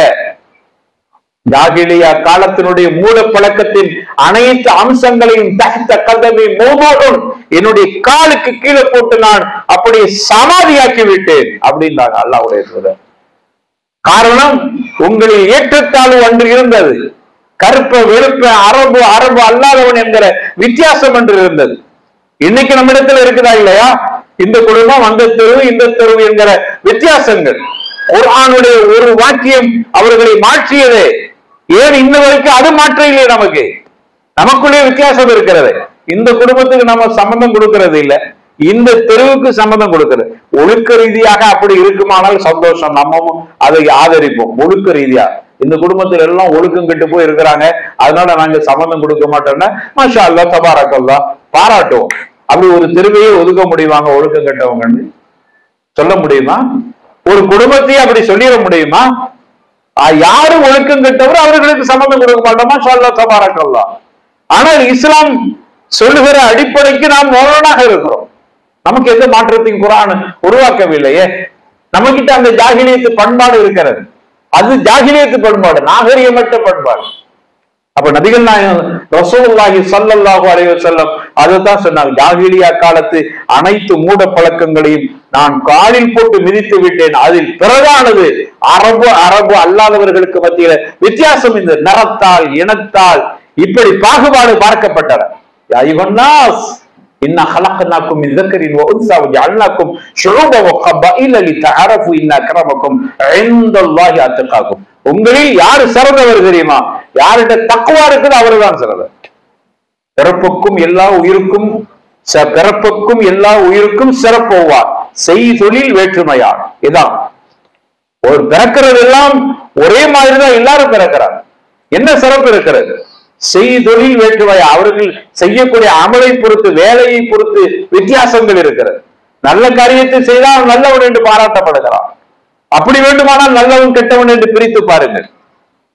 ஜாகிலியா காலத்தினுடைய மூட பழக்கத்தின் அனைத்து அம்சங்களையும் தஹ்த கதமி மௌதூஅன், என்னுடைய காலுக்கு கீழே போட்டு நான் அப்படியே சமாதியாக்கி விட்டேன் அப்படின்றாங்க அல்லாஹ்வுடைய தூதர். காரணம், உங்களில் ஏற்றத்தாழ்வு அன்று இருந்தது. கருப்ப வெளுப்ப அரபு அரபு அல்லாதவன் என்கிற வித்தியாசம் என்று இருந்தது. இன்னைக்கு நம்ம இடத்துல இருக்குதா இல்லையா? இந்த குடும்பம், அந்த தெருவு, இந்த தெருவு என்கிற வித்தியாசங்கள். குர்ஆனுடைய ஒரு வாக்கியம் அவர்களை மாற்றியது. ஏன் இன்ன வரைக்கும் அது மாற்ற இல்லையே? நமக்குள்ளே வித்தியாசம் இருக்கிறது. இந்த குடும்பத்துக்கு நம்ம சம்பந்தம் கொடுக்கிறது இல்லை, இந்த தெருவுக்கு சம்பந்தம் கொடுக்கிறது. ஒழுக்க ரீதியாக அப்படி இருக்குமானால் சந்தோஷம், நம்மவும் அதை ஆதரிப்போம். ஒழுக்க ரீதியா இந்த குடும்பத்தில் எல்லாம் ஒழுக்கம் கெட்டு போய் இருக்கிறாங்க, அதனால நாங்க சம்பந்தம் கொடுக்க மாட்டோம்னா மாஷா அல்லாஹ் தபாரக்கல்லாஹ் பாராட்டுவோம். அப்படி ஒரு தெருவையே ஒதுக்க முடியுமாங்க ஒழுக்கம் கெட்டவங்கன்னு சொல்ல முடியுமா? ஒரு குடும்பத்தையே அப்படி சொல்லிட முடியுமா? யாரு ஒழுக்கம் கெட்டவர் அவர்களுக்கு சம்பந்தம் கொடுக்க மாட்டோமா? மாஷா அல்லாஹ் தபாரக்கல்லாஹ். ஆனால் இஸ்லாம் சொல்லுகிற அடிப்படைக்கு நாம் மௌனமாக இருக்கிறோம். நமக்கு எந்த மாற்றத்தையும் குர்ஆன் உருவாக்கவில்லையே. நமக்கிட்ட அந்த ஜாகிலியத்து பண்பாடு இருக்கிறது. அது ஜாகிலியத்து பண்பாடு, நாகரிகமற்ற பண்பாடு. அப்ப நபிகள் நாயகம் ரசூலுல்லாஹி ஸல்லல்லாஹு அலைஹி வஸல்லம் அதைத்தான் சொன்னாங்க. ஜாகிலியா காலத்து அனைத்து மூட பழக்கங்களையும் நான் காலில் போட்டு மிதித்து விட்டேன். அதில் பிரதானது அரபு அரபு அல்லாதவர்களுக்கு மத்தியில வித்தியாசம், இந்த நிறத்தால் இனத்தால் இப்படி பாகுபாடு பார்க்கப்பட்டன. யா அய்யுஹன்னாஸ் இன்னா ஹலக்னாக்கும் மின் ذكرٍ وأنثى وجعلناكم شعوبا وقبائل لتعارفوا إن أكرمكم عند الله أتقاكم. உங்களில் யார் சிறந்தவர் தெரியுமா? யார்கிட்ட தக்வா இருக்குது அவர்தான் சிறந்தவர். பிறப்புக்கும் எல்லா உயிருக்கும் சிறப்போவார், செய்தொழில் வேற்றுமையார். இதான் ஒரு பிறக்கிறது எல்லாம் ஒரே மாதிரிதான் எல்லாரும் பிறக்கிறார். என்ன சிறப்பு இருக்கிறது? செய்தொழில் வேற்றுமையா. அவர்கள் செய்யக்கூடிய அமலை பொறுத்து, வேலையை பொறுத்து வித்தியாசங்கள் இருக்கிறது. நல்ல காரியத்தை செய்தால் நல்லவன் என்று பாராட்டப்படுகிறான். அப்படி வேண்டுமானால் நல்லவன் கெட்டவன் என்று பிரித்து பாருங்கள்.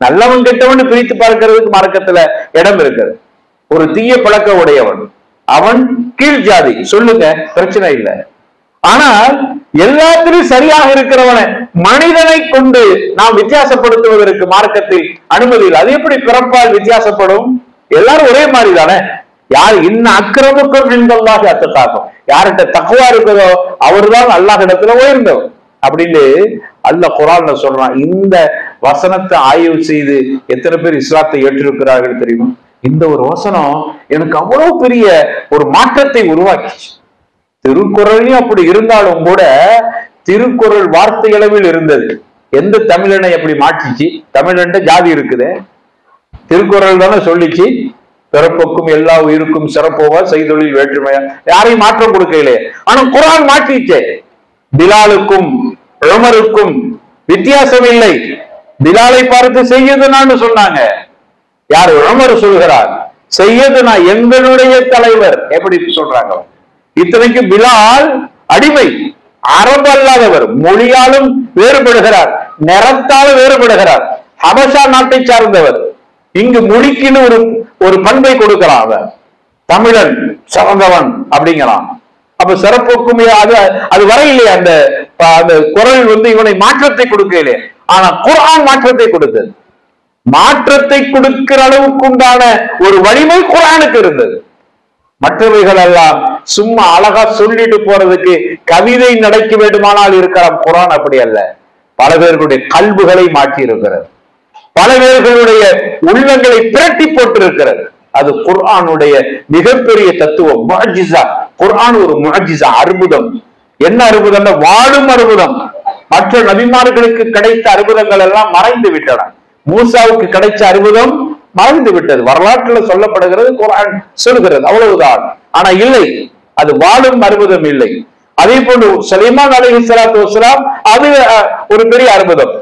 நல்லவன் கெட்டவன் பிரித்து பார்க்கிறதுக்கு மார்க்கத்துல இடம் இருக்கிறது. ஒரு தீய பழக்க உடையவன் அவன் கீழ் ஜாதி, சொல்லுங்க, பிரச்சனை இல்லை. ஆனால் எல்லாத்திலும் சரியாக இருக்கிறவனை மனிதனை கொண்டு நாம் வித்தியாசப்படுத்துவதற்கு மார்க்கத்தில் அனுமதி இல்லை. அது எப்படி பிறப்பால் வித்தியாசப்படும்? எல்லாரும் ஒரே மாதிரி தானே. யார் இன்ன அக்கிரமுக்கும் இன்தல்லாஹி அத்தகாக்கும், யார்கிட்ட தக்வா இருக்குதோ அவர்தான் அல்லாஹ் இடத்துல உயர்ந்தவர் அப்படின்னு அல்லாஹ் குர்ஆன்ல சொல்றான். இந்த வசனத்தை ஆய்வு செய்து எத்தனை பேர் இஸ்லாத்தை ஏற்றிருக்கிறார்கள் தெரியுமா? இந்த ஒரு வசனம் எனக்கு அவ்வளவு பெரிய ஒரு மாற்றத்தை உருவாக்கிச்சு. திருக்குறளையும் அப்படி இருந்தாலும் கூட திருக்குறள் வார்த்தை அளவில் இருந்தது. எந்த தமிழனை அப்படி மாற்றிச்சு? தமிழன்ட்ட ஜாதி இருக்குது, திருக்குறள் தானே சொல்லிச்சு பிறப்புக்கும் எல்லா உயிருக்கும் சிறப்போவா, செய்தொழில் வேற்றுமையா. யாரையும் மாற்றம் கொடுக்கலையே. ஆனா குர்ஆன் மாற்றிச்சே. பிலாலுக்கும் உமருக்கும் வித்தியாசம் இல்லை. பிலாலை பார்த்து செய்யதுனான்னு சொன்னாங்க. யாரு? உமர் சொல்கிறார் செய்யதுனா எங்களுடைய தலைவர். எப்படி சொல்றாங்க? இத்தனைக்கு பிலால் அடிமை, அரபு அல்லாதவர், மொழியாலும் வேறுபடுகிறார், நிறத்தாலும் வேறுபடுகிறார், ஹபஷா நாட்டை சார்ந்தவர். இங்கு மொழிக்குன்னு ஒரு பண்பை கொடுக்கிறான். அவன் தமிழன் சிறந்தவன் அப்படிங்கிறான். அப்ப சிறப்புக்குமே அது வர இல்லையா? அந்த குரல் இவனை மாற்றத்தை கொடுக்கலையே. ஆனா குர்ஆன் மாற்றத்தை கொடுத்தது. மாற்றத்தை கொடுக்கிற அளவுக்கு உண்டான ஒரு வலிமை குர்ஆனுக்கு இருந்தது. மற்றவைகள் எல்லாம் சும்மா அழகா சொல்லிட்டு போறதுக்கு கவிதை நடக்க வேண்டுமானால் இருக்கலாம். குர்ஆன் அப்படி அல்ல. பல பேர்களுடைய கல்புகளை மாற்றி இருக்கிறது, பல பேர்களுடைய உள்ளங்களை பிரட்டி போட்டு இருக்கிறது. அது குர்ஆனுடைய மிகப்பெரிய தத்துவம், முஅஜிஸா. குர்ஆன் ஒரு முஅஜிஸா, அற்புதம். என்ன அற்புதம்? வாழும் அற்புதம். மற்ற நபிமார்களுக்கு கிடைத்த அற்புதங்கள் எல்லாம் மறைந்து விட்டன. மூசாவுக்கு கிடைச்ச அற்புதம் மறைந்து விட்டது. வரலாற்றுல சொல்லப்படுகிறது, குர்ஆன் சொல்கிறது, அவ்வளவுதான். ஆனா இல்லை, அது வாழும் அற்புதம் இல்லை. அதே போன்று சுலைமான் அலைஹிஸ்ஸலாத்து வஸ்ஸலாம், அது ஒரு பெரிய அற்புதம்.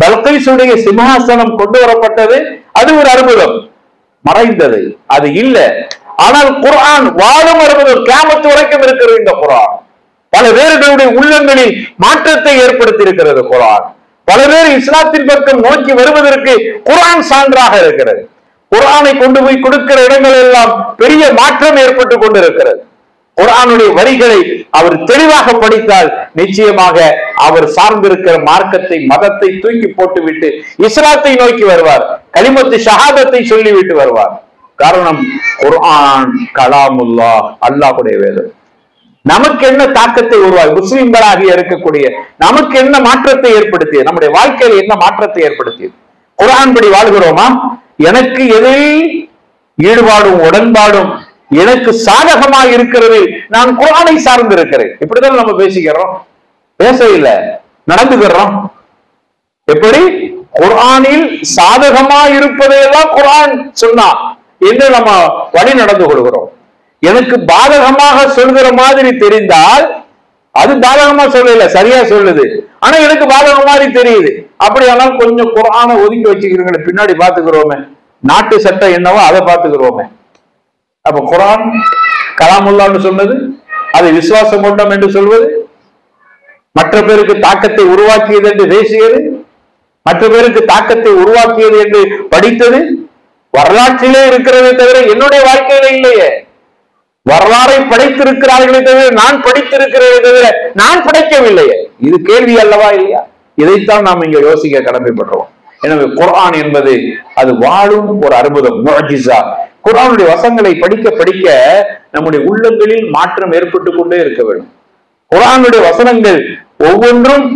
பல்கீசுடைய சிம்ஹாசனம் கொண்டு வரப்பட்டது, அது ஒரு அற்புதம். மறைந்தது, அது இல்லை. ஆனால் குர்ஆன் வாழும் அற்புதம், கியாமத் வரைக்கும் இருக்கிறது. இந்த குர்ஆன் பல பேர்களுடைய உள்ளங்களில் மாற்றத்தை ஏற்படுத்தி இருக்கிறது. குர்ஆன் பல பேர் இஸ்லாத்தின் பக்கம் நோக்கி வருவதற்கு குர்ஆன் சான்றாக இருக்கிறது. குர்ஆனை கொண்டு போய் கொடுக்கிற இடங்கள் எல்லாம் பெரிய மாற்றம் ஏற்பட்டு கொண்டிருக்கிறது. குர்ஆனுடைய வரிகளை அவர் தெளிவாக படித்தால் நிச்சயமாக அவர் சார்ந்திருக்கிற மார்க்கத்தை, மதத்தை தூக்கி போட்டுவிட்டு இஸ்லாத்தை நோக்கி வருவார். கலிமத்து ஷஹாதத்தை சொல்லிவிட்டு வருவார். காரணம், குர்ஆன் கலாமுல்லாஹ், அல்லாஹ்வுடைய வேதம். நமக்கு என்ன தாக்கத்தை உருவாகி, முஸ்லிம்களாக இருக்கக்கூடிய நமக்கு என்ன மாற்றத்தை ஏற்படுத்தியது, நம்முடைய வாழ்க்கையில் என்ன மாற்றத்தை ஏற்படுத்தியது? குர்ஆன் படி வாழ்கிறோமா? எனக்கு எதில் ஈடுபாடும் உடன்பாடும் எனக்கு சாதகமாக இருக்கிறது, நான் குர்ஆனை சார்ந்து இருக்கிறேன். இப்படிதான் நம்ம பேசிக்கிறோம், பேச இல்லை, நடந்துக்கிறோம். எப்படி குர்ஆனில் சாதகமா இருப்பதையெல்லாம் குர்ஆன் சொன்னா என்று நம்ம வழி நடந்து கொள்கிறோம். எனக்கு பாதகமாக சொல்கிற மாதிரி தெரிந்தால் அது பாதகமா சொல்லல, சரியா சொல்லுது. ஆனா எனக்கு பாதக மாதிரி தெரியுது. அப்படியானால் கொஞ்சம் குர்ஆனை ஒதுக்கி வச்சுக்கிறீங்களே, பின்னாடி பாத்துக்கிறோமே, நாட்டு சட்டம் என்னவோ அதை பாத்துக்கிறோமே. அப்ப குர்ஆன் கலாமுல்லான்னு சொன்னது, அதை விசுவாசம் கொண்டோம் என்று சொல்வது, மற்ற பேருக்கு தாக்கத்தை உருவாக்கியது என்று பேசியது, மற்ற பேருக்கு தாக்கத்தை உருவாக்கியது என்று படித்தது வரலாற்றிலே இருக்கிறதே தவிர என்னுடைய வாழ்க்கையில இல்லையே. வரலாறை படைத்திருக்கிறார்களே தவிர நான் படித்திருக்கிறதே தவிர நான் படைக்கவில்லையே. இது கேள்வி அல்லவா இல்லையா? இதைத்தான் நாம் இங்க யோசிக்க கடமைப்பட்டோம். எனவே குர்ஆன் என்பது அது வாழும் ஒரு அற்புதம், முஅஜிஸா. குர்ஆனுடைய வசனங்களை படிக்க படிக்க நம்முடைய உள்ளங்களில் மாற்றம் ஏற்பட்டு கொண்டே இருக்க வேண்டும். குர்ஆனுடைய வசனங்கள் ஒவ்வொன்றும்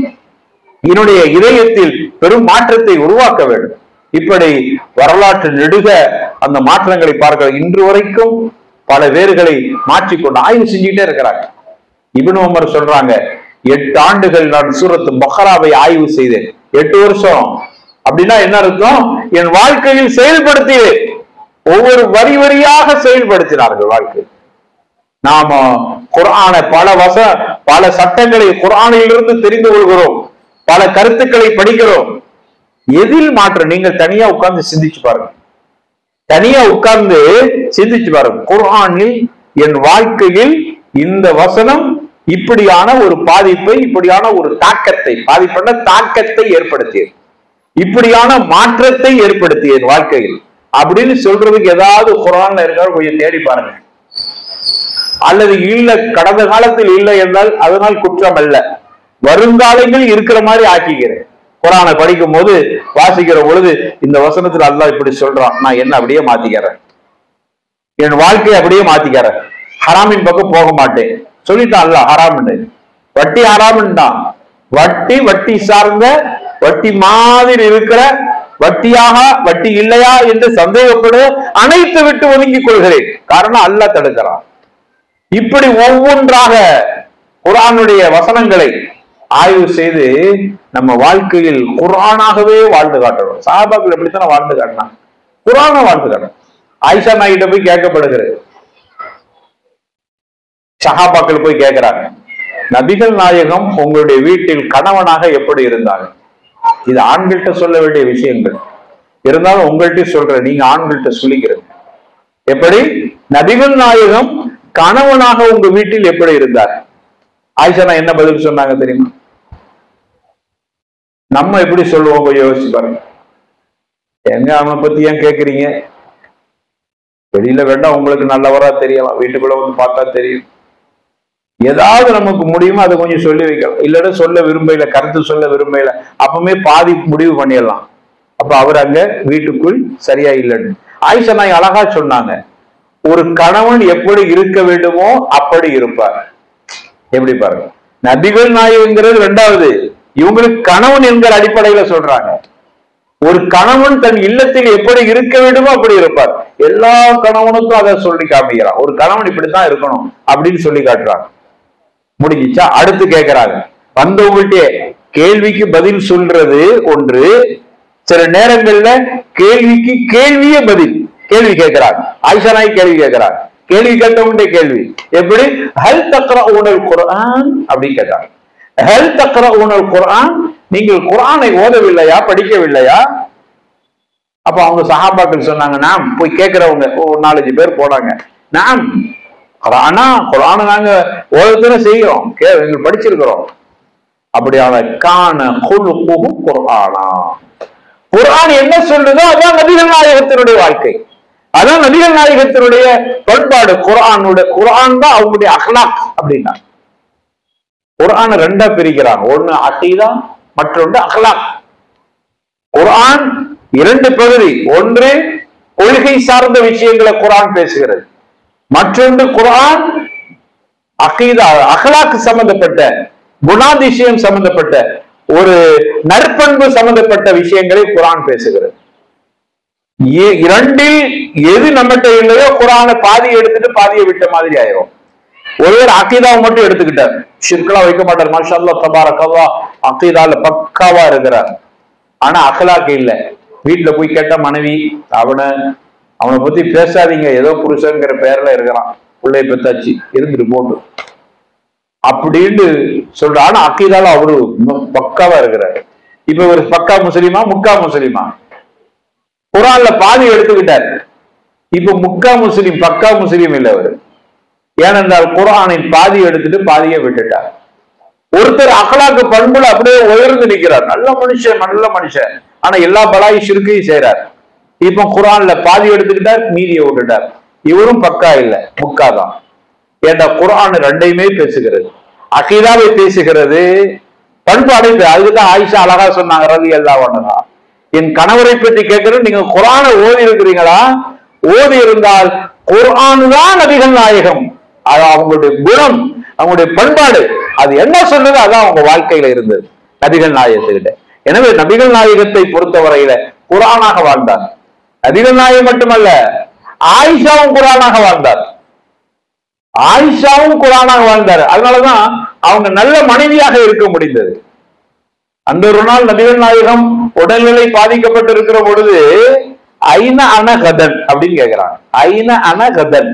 என்னுடைய இதயத்தில் பெரும் மாற்றத்தை உருவாக்க வேண்டும். இப்படி வரலாற்று நெடுக அந்த மாற்றங்களை பார்க்க இன்று வரைக்கும் பல பேர்களை மாற்றிக்கொண்டு ஆய்வு செஞ்சுட்டே இருக்கிறாங்க. இப்னு உமர் சொல்றாங்க, 8 ஆண்டுகள் நான் சூரத்து பக்ராவை ஆய்வு செய்தேன். 8 வருஷம் அப்படின்னா என்ன அர்த்தம்? என் வாழ்க்கையில் செயல்படுத்தி ஒவ்வொரு வரி வரியாக செயல்படுத்தினார்கள் வாழ்க்கை. நாம குர்ஆன பல சட்டங்களை குர்ஆனிலிருந்து தெரிந்து கொள்கிறோம், பல கருத்துக்களை படிக்கிறோம். எதில் மாற்றம்? நீங்கள் தனியா உட்கார்ந்து சிந்திச்சு பாருங்க, தனியா உட்கார்ந்து சிந்திச்சு பாருங்க. குர்ஆனில் என் வாழ்க்கையில் இந்த வசனம் இப்படியான ஒரு பாதிப்பை, இப்படியான ஒரு தாக்கத்தை, பாதிப்பான தாக்கத்தை ஏற்படுத்தியது, இப்படியான மாற்றத்தை ஏற்படுத்திய என் வாழ்க்கையில் அப்படின்னு சொல்றதுக்கு ஏதாவது குர்ஆன்ல இருக்காரு கொஞ்சம் தேடி பாருங்க. அல்லது இல்ல, கடந்த காலத்தில் இல்லை என்றால் அதனால் குற்றம் அல்ல, வருங்காலங்கள் இருக்கிற மாதிரி ஆக்கிக்கிறேன். குர்ஆனை படிக்கும் போது, வாசிக்கிற பொழுது, இந்த வசனத்துல அல்லாஹ் இப்படி சொல்றான், நான் என்ன அப்படியே மாத்திக்கிறேன், என் வாழ்க்கையை அப்படியே மாத்திக்கிறேன், ஹராமின் பக்கம் போக மாட்டேன் சொல்லிட்டான் அல்லாஹ். ஹராம்னு, வட்டி ஹராம்ன்றான். வட்டி சார்ந்த, வட்டி மாதிரி இருக்கிற, வட்டியாக வட்டி இல்லையா என்று சந்தேகப்படுவ அனைத்து விட்டு ஒதுங்கிக் கொள்கிறேன். காரணம் அல்லாஹ் தடுக்கிறான். இப்படி ஒவ்வொன்றாக குர்ஆனுடைய வசனங்களை ஆய்வு செய்து நம்ம வாழ்க்கையில் குர்ஆனாகவே வாழ்ந்து காட்டணும். சஹாபாக்கள் எப்படித்தானே வாழ்ந்து காட்டினாங்க, குர்ஆனை வாழ்ந்து காட்டணும். ஆயிஷா நாயிட்ட போய் கேட்கப்படுகிறது, சஹாபாக்கள் போய் கேட்கிறாங்க, நபிகள் நாயகம் உங்களுடைய வீட்டில் கணவனாக எப்படி இருந்தாங்க? இது ஆண்கள்கிட்ட சொல்ல வேண்டிய விஷயங்கள் இருந்தாலும் உங்கள்கிட்ட சொல்றேன், நீங்க ஆண்கள்கிட்ட சொல்லிக்கிறீங்க. எப்படி நபிகள் நாயகம் கணவனாக உங்க வீட்டில் எப்படி இருந்தார்? ஆயிஷா என்ன பதில் சொன்னாங்க தெரியுமா? நம்ம எப்படி சொல்லுவோம் கொஞ்சம் யோசிச்சு பாருங்க. எங்க அவனை பத்தி ஏன் கேக்குறீங்க? வெளியில வேண்டாம், உங்களுக்கு நல்லவரா தெரியலாம், வீட்டுக்குள்ள வந்து பார்த்தா தெரியும். ஏதாவது நமக்கு முடியுமோ அதை கொஞ்சம் சொல்லி வைக்கலாம். இல்லைன்னா சொல்ல விரும்பல, கருத்து சொல்ல விரும்பல, அப்பவுமே பாதி முடிவு பண்ணிடலாம். அப்ப அவர் அங்க வீட்டுக்குள் சரியா இல்லைன்னு ஆயிஷா நாய் அழகா சொன்னாங்க, ஒரு கணவன் எப்படி இருக்க வேண்டுமோ அப்படி இருப்பார். எப்படி பாருங்க, நபிகள் நாயகங்கிறது ரெண்டாவது, இவங்களுக்கு கணவன் என்கிற அடிப்படையில சொல்றாங்க. ஒரு கணவன் தன் இல்லத்தில் எப்படி இருக்க வேண்டுமோ அப்படி இருப்பார். எல்லா கணவனுக்கும் அதை சொல்லி காமிக்கிறான், ஒரு கணவன் இப்படித்தான் இருக்கணும் அப்படின்னு சொல்லி காட்டுறாங்க. முடிஞ்சிச்சா? அடுத்து கேட்கிறாங்க, வந்தவங்கள்ட்டே கேள்விக்கு பதில் சொல்றது ஒன்று, சில நேரங்கள்ல கேள்விக்கு கேள்வியே பதில். கேள்வி கேட்கிறார், ஆயிஷா நாய் கேள்வி கேட்கிறார். கேள்வி கேட்டவங்க கேள்வி எப்படி, ஹல் தக்ரஊனல் குர்ஆன் அப்படி கேட்டார். ஹல் தக்ரஊனல் குர்ஆன், நீங்கள் குர்ஆனை ஓதவில்லையா, படிக்கவில்லையா? அப்ப அவங்க சஹாபாக்கள் சொன்னாங்க, நாம். போய் கேட்கிறவங்க ஒரு 4-5 பேர் போனாங்க. நாம் குர்ஆனை நாங்க ஓதத்தானே செய்கிறோம், எங்களுக்கு படிச்சிருக்கிறோம். அப்படியான கான குலுகுஹு குர்ஆனா, குர்ஆன் என்ன சொல்றதோ அதான் நபிகள் நாயகத்தினுடைய வாழ்க்கை, அதான் நபிகள் நாயகத்தினுடைய பண்பாடு. குர்ஆன் தான் அவங்களுடைய அஹ்லாக் அப்படின்னா. குர்ஆன் 2ஆ பிரிக்கிறாங்க, ஒன்னு அகீதா, மற்றொன்று அஹ்லாக். குர்ஆன் 2 பகுதி. ஒன்று கொள்கை சார்ந்த விஷயங்களை குர்ஆன் பேசுகிறது, மற்றொன்று குர்ஆன் அகீதா அஹ்லாக் சம்பந்தப்பட்ட, குணாதிசயம் சம்பந்தப்பட்ட, ஒரு நற்பண்பு சம்பந்தப்பட்ட விஷயங்களை குர்ஆன் பேசுகிறது. இரண்டில் எது நம்மகிட்ட இல்லையோ குர்ஆனை பாதி எடுத்துட்டு பாதியை விட்ட மாதிரி ஆயிரும். ஒருவர் அகீதாவை மட்டும் எடுத்துக்கிட்டார், ஷிர்க்லாம் வைக்க மாட்டார், மாஷா அல்லாஹ் தபாரக்கல்லாஹ், அகீதால பக்காவா இருக்கிறார். ஆனா அஹ்லாக் இல்ல. வீட்டுல போய் கேட்டா மனைவி, அவனை பத்தி பேசாதீங்க, ஏதோ புருஷங்கிற பேர்ல இருக்கிறான், பிள்ளைய பெத்தாச்சு, இருந்துட்டு போட்டு அப்படின்னு சொல்ற. ஆனா அக்கீதால அவரு பக்காவா இருக்கிறாரு. இப்ப ஒரு பக்கா முஸ்லிமா, முக்கா முஸ்லிமா? குர்ஆன்ல பாதி எடுத்துக்கிட்டார், இப்ப முக்கா முஸ்லிம், பக்கா முஸ்லிம் இல்ல அவரு. ஏனென்றால் குர்ஆனின் பாதி எடுத்துட்டு பாதியை விட்டுட்டார். ஒருத்தர் அஹ்லாக்கு பண்புல அப்படியே உயர்ந்து நிற்கிறார், நல்ல மனுஷன், நல்ல மனுஷன், ஆனா எல்லா பலாயி ஷிர்கையும் செய்யறார். இப்ப குர்ஆன்ல பாதி எடுத்துக்கிட்டார், மீதியை விட்டுட்டார். இவரும் பக்கா இல்ல, முக்காதான். ஏன்னா குர்ஆன் 2ஐயுமே பேசுகிறது, அகீதாவை பேசுகிறது, பண்பாடை. அதுக்குதான் ஆயிஷா அழகா சொன்னாங்க, ரலியல்லாஹு அன்ஹா, என் கணவரை பற்றி கேட்கிறேன், நீங்க குர்ஆனை ஓதி இருக்கிறீங்களா? ஓதி இருந்தால் குர்ஆன் தான் நபிகள் நாயகம், அது அவங்களுடைய குணம், அவங்களுடைய பண்பாடு, அது என்ன சொல்றது அதான் அவங்க வாழ்க்கையில இருந்தது நபிகள் நாயகத்துக்கிட்ட. எனவே நபிகள் நாயகத்தை பொறுத்தவரையில குர்ஆனாக வாழ்ந்தார். நபிகள் நாயகம் மட்டுமல்ல, ஆயிஷாவும் குர்ஆனாக வாழ்ந்தார். ஆயிஷாவும் குர்ஆனாக வாழ்ந்தார். அதனாலதான் அவங்க நல்ல மனைவியாக இருக்க முடிந்தது. அந்த ஒரு நாள் நபிகள் நாயகம் உடல்நிலை பாதிக்கப்பட்டு இருக்கிற பொழுது ஐன அனகதன் அப்படின்னு கேட்கிறாங்க. ஐன அனகதன்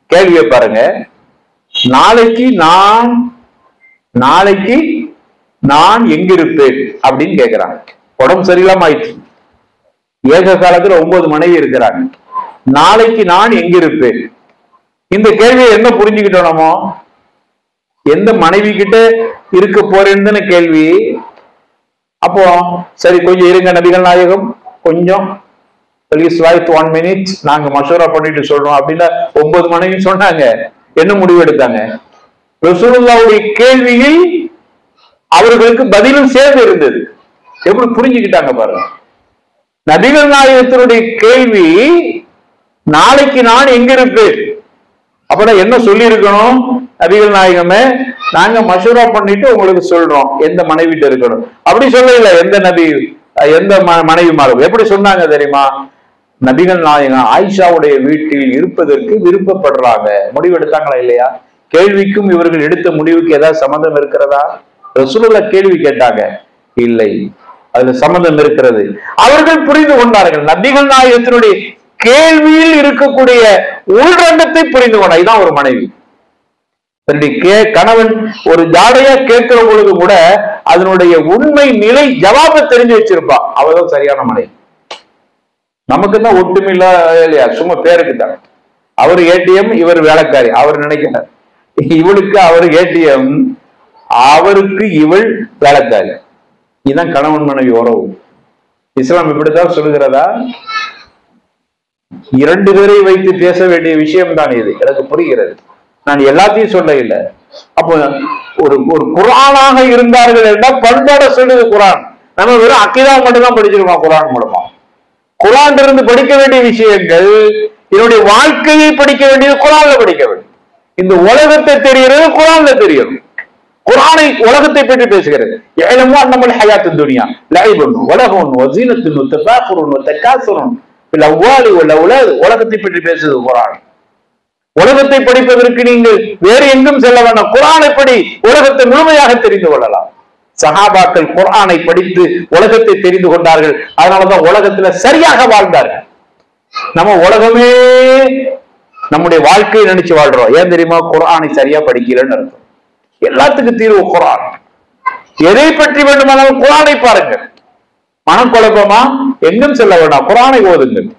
கேள்வியை பாருங்க. நாளைக்கு நான் எங்கிருப்பேன் அப்படின்னு கேட்கிறாங்க. உடம்பு சரியில்லாம ஆயிடுச்சு, ஏக காலத்துல 9 மனைவி இருக்கிறாங்க. நாளைக்கு நான் எங்கிருப்பேன், இந்த கேள்வியை என்ன புரிஞ்சுக்கிட்டோம் நம்ம? எந்த மனைவி கிட்ட இருக்க போறேன்னு கேள்வி. அப்போ சரி கொஞ்சம் இருங்க நபிகள் நாயகம், கொஞ்சம் 1 minute, நாங்க மஷூரா பண்ணிட்டு சொல்றோம் அப்படின்னு 9 மனைவி சொன்னாங்க. என்ன முடிவு எடுத்தாங்க? ரசூலுல்லாஹ்வுடைய கேள்வியில் அவர்களுக்கு பதிலும் சேர்ந்து இருந்தது. எப்படி புரிஞ்சுக்கிட்டாங்க பாருங்க. நபிகள் நாயகத்தினுடைய கேள்வி நாளைக்கு நான் எங்க இருப்பேன், அப்பதான் என்ன சொல்லி இருக்கணும்? நபிகள் நாயகமே, நாங்க மஷூரா பண்ணிட்டு உங்களுக்கு சொல்றோம் எந்த மனைவிட்டு இருக்கணும் அப்படி சொல்லல. எந்த மனைவி மாறும் எப்படி சொன்னாங்க தெரியுமா? நபிகள் நாயகம் ஆயிஷாவுடைய வீட்டில் இருப்பதற்கு விருப்பப்படுறாங்க. முடிவு எடுத்தாங்களா இல்லையா? கேள்விக்கும் இவர்கள் எடுத்த முடிவுக்கு ஏதாவது சம்பந்தம் இருக்கிறதா? ரசூலுல்லாஹ் கேள்வி கேட்டாங்க, இல்லை, அதுல சம்பந்தம் இருக்கிறது. அவர்கள் புரிந்து கொண்டார்கள். நபிகள் நாயகத்தினுடைய கேள்வியில் இருக்கக்கூடிய உள்ரங்கத்தை புரிந்து கொண்டார். இதுதான் ஒரு மனைவி. கணவன் ஒரு ஜாடையா கேட்கிற பொழுது கூட அதனுடைய உண்மை நிலை ஜவாபை தெரிஞ்சு வச்சிருப்பா. அவதான் சரியான மனைவி. நமக்கு தான் ஒட்டுமை இல்லையா, சும்மா பேருக்கு தான். அவர் ஏடிஎம், இவர் வேலைக்காரி. அவர் நினைக்கிறார் இவளுக்கு அவர் ஏடிஎம், அவருக்கு இவள் வேலைக்காரி. இதுதான் கணவன் மனைவி உறவு. இஸ்லாம் இப்படித்தான் சொல்லுகிறதா? 2 பேரை வைத்து பேச வேண்டிய விஷயம் தான் இது. எனக்கு புரிகிறது, நான் எல்லாத்தையும் சொல்ல இல்லை. அப்போ ஒரு குர்ஆனாக இருந்தார்கள் என்றால் பண்பாட சொல்லுது குர்ஆன். நம்ம வெறும் அக்கீதா மட்டும் தான் படிச்சிருக்கோம் குர்ஆன் மூலமா. குர்ஆன் இருந்து படிக்க வேண்டிய விஷயங்கள், என்னுடைய வாழ்க்கையை படிக்க வேண்டியது குர்ஆன்ல படிக்க வேண்டும். இந்த உலகத்தை தெரிகிறது குர்ஆன்ல தெரியும். குர்ஆனை உலகத்தை பற்றி பேசுகிறது. இஅலமு அன்னமல் ஹயாத்துத் துன்யா லஐபுன் வலஹுன் வஸீனத்துன் வதஃபாகுருன் வதகாசுருன் ஃபில் அம்வாலி வல் அவ்லாத். உலகத்தை பற்றி பேசுது குர்ஆன். உலகத்தை படிப்பதற்கு நீங்கள் வேறு எங்கும் செல்ல வேண்டாம், குர்ஆனை படி உலகத்தை முழுமையாக தெரிந்து கொள்ளலாம். சஹாபாக்கள் குர்ஆனை படித்து உலகத்தை தெரிந்து கொண்டார்கள். அதனாலதான் உலகத்துல சரியாக வாழ்ந்தார்கள். நம்ம உலகமே நம்முடைய வாழ்க்கையை நினைச்சு வாழ்றோம். ஏன் தெரியுமா? குர்ஆனை சரியா படிக்கலன்னு அர்த்தம். எல்லாத்துக்கும் தீர்வு குர்ஆன். எதை பற்றி வேண்டுமானாலும் குர்ஆனை பாருங்கள். மனக்குழப்பமா? எங்கும் செல்ல வேண்டாம், குர்ஆனை ஓதுங்கள்,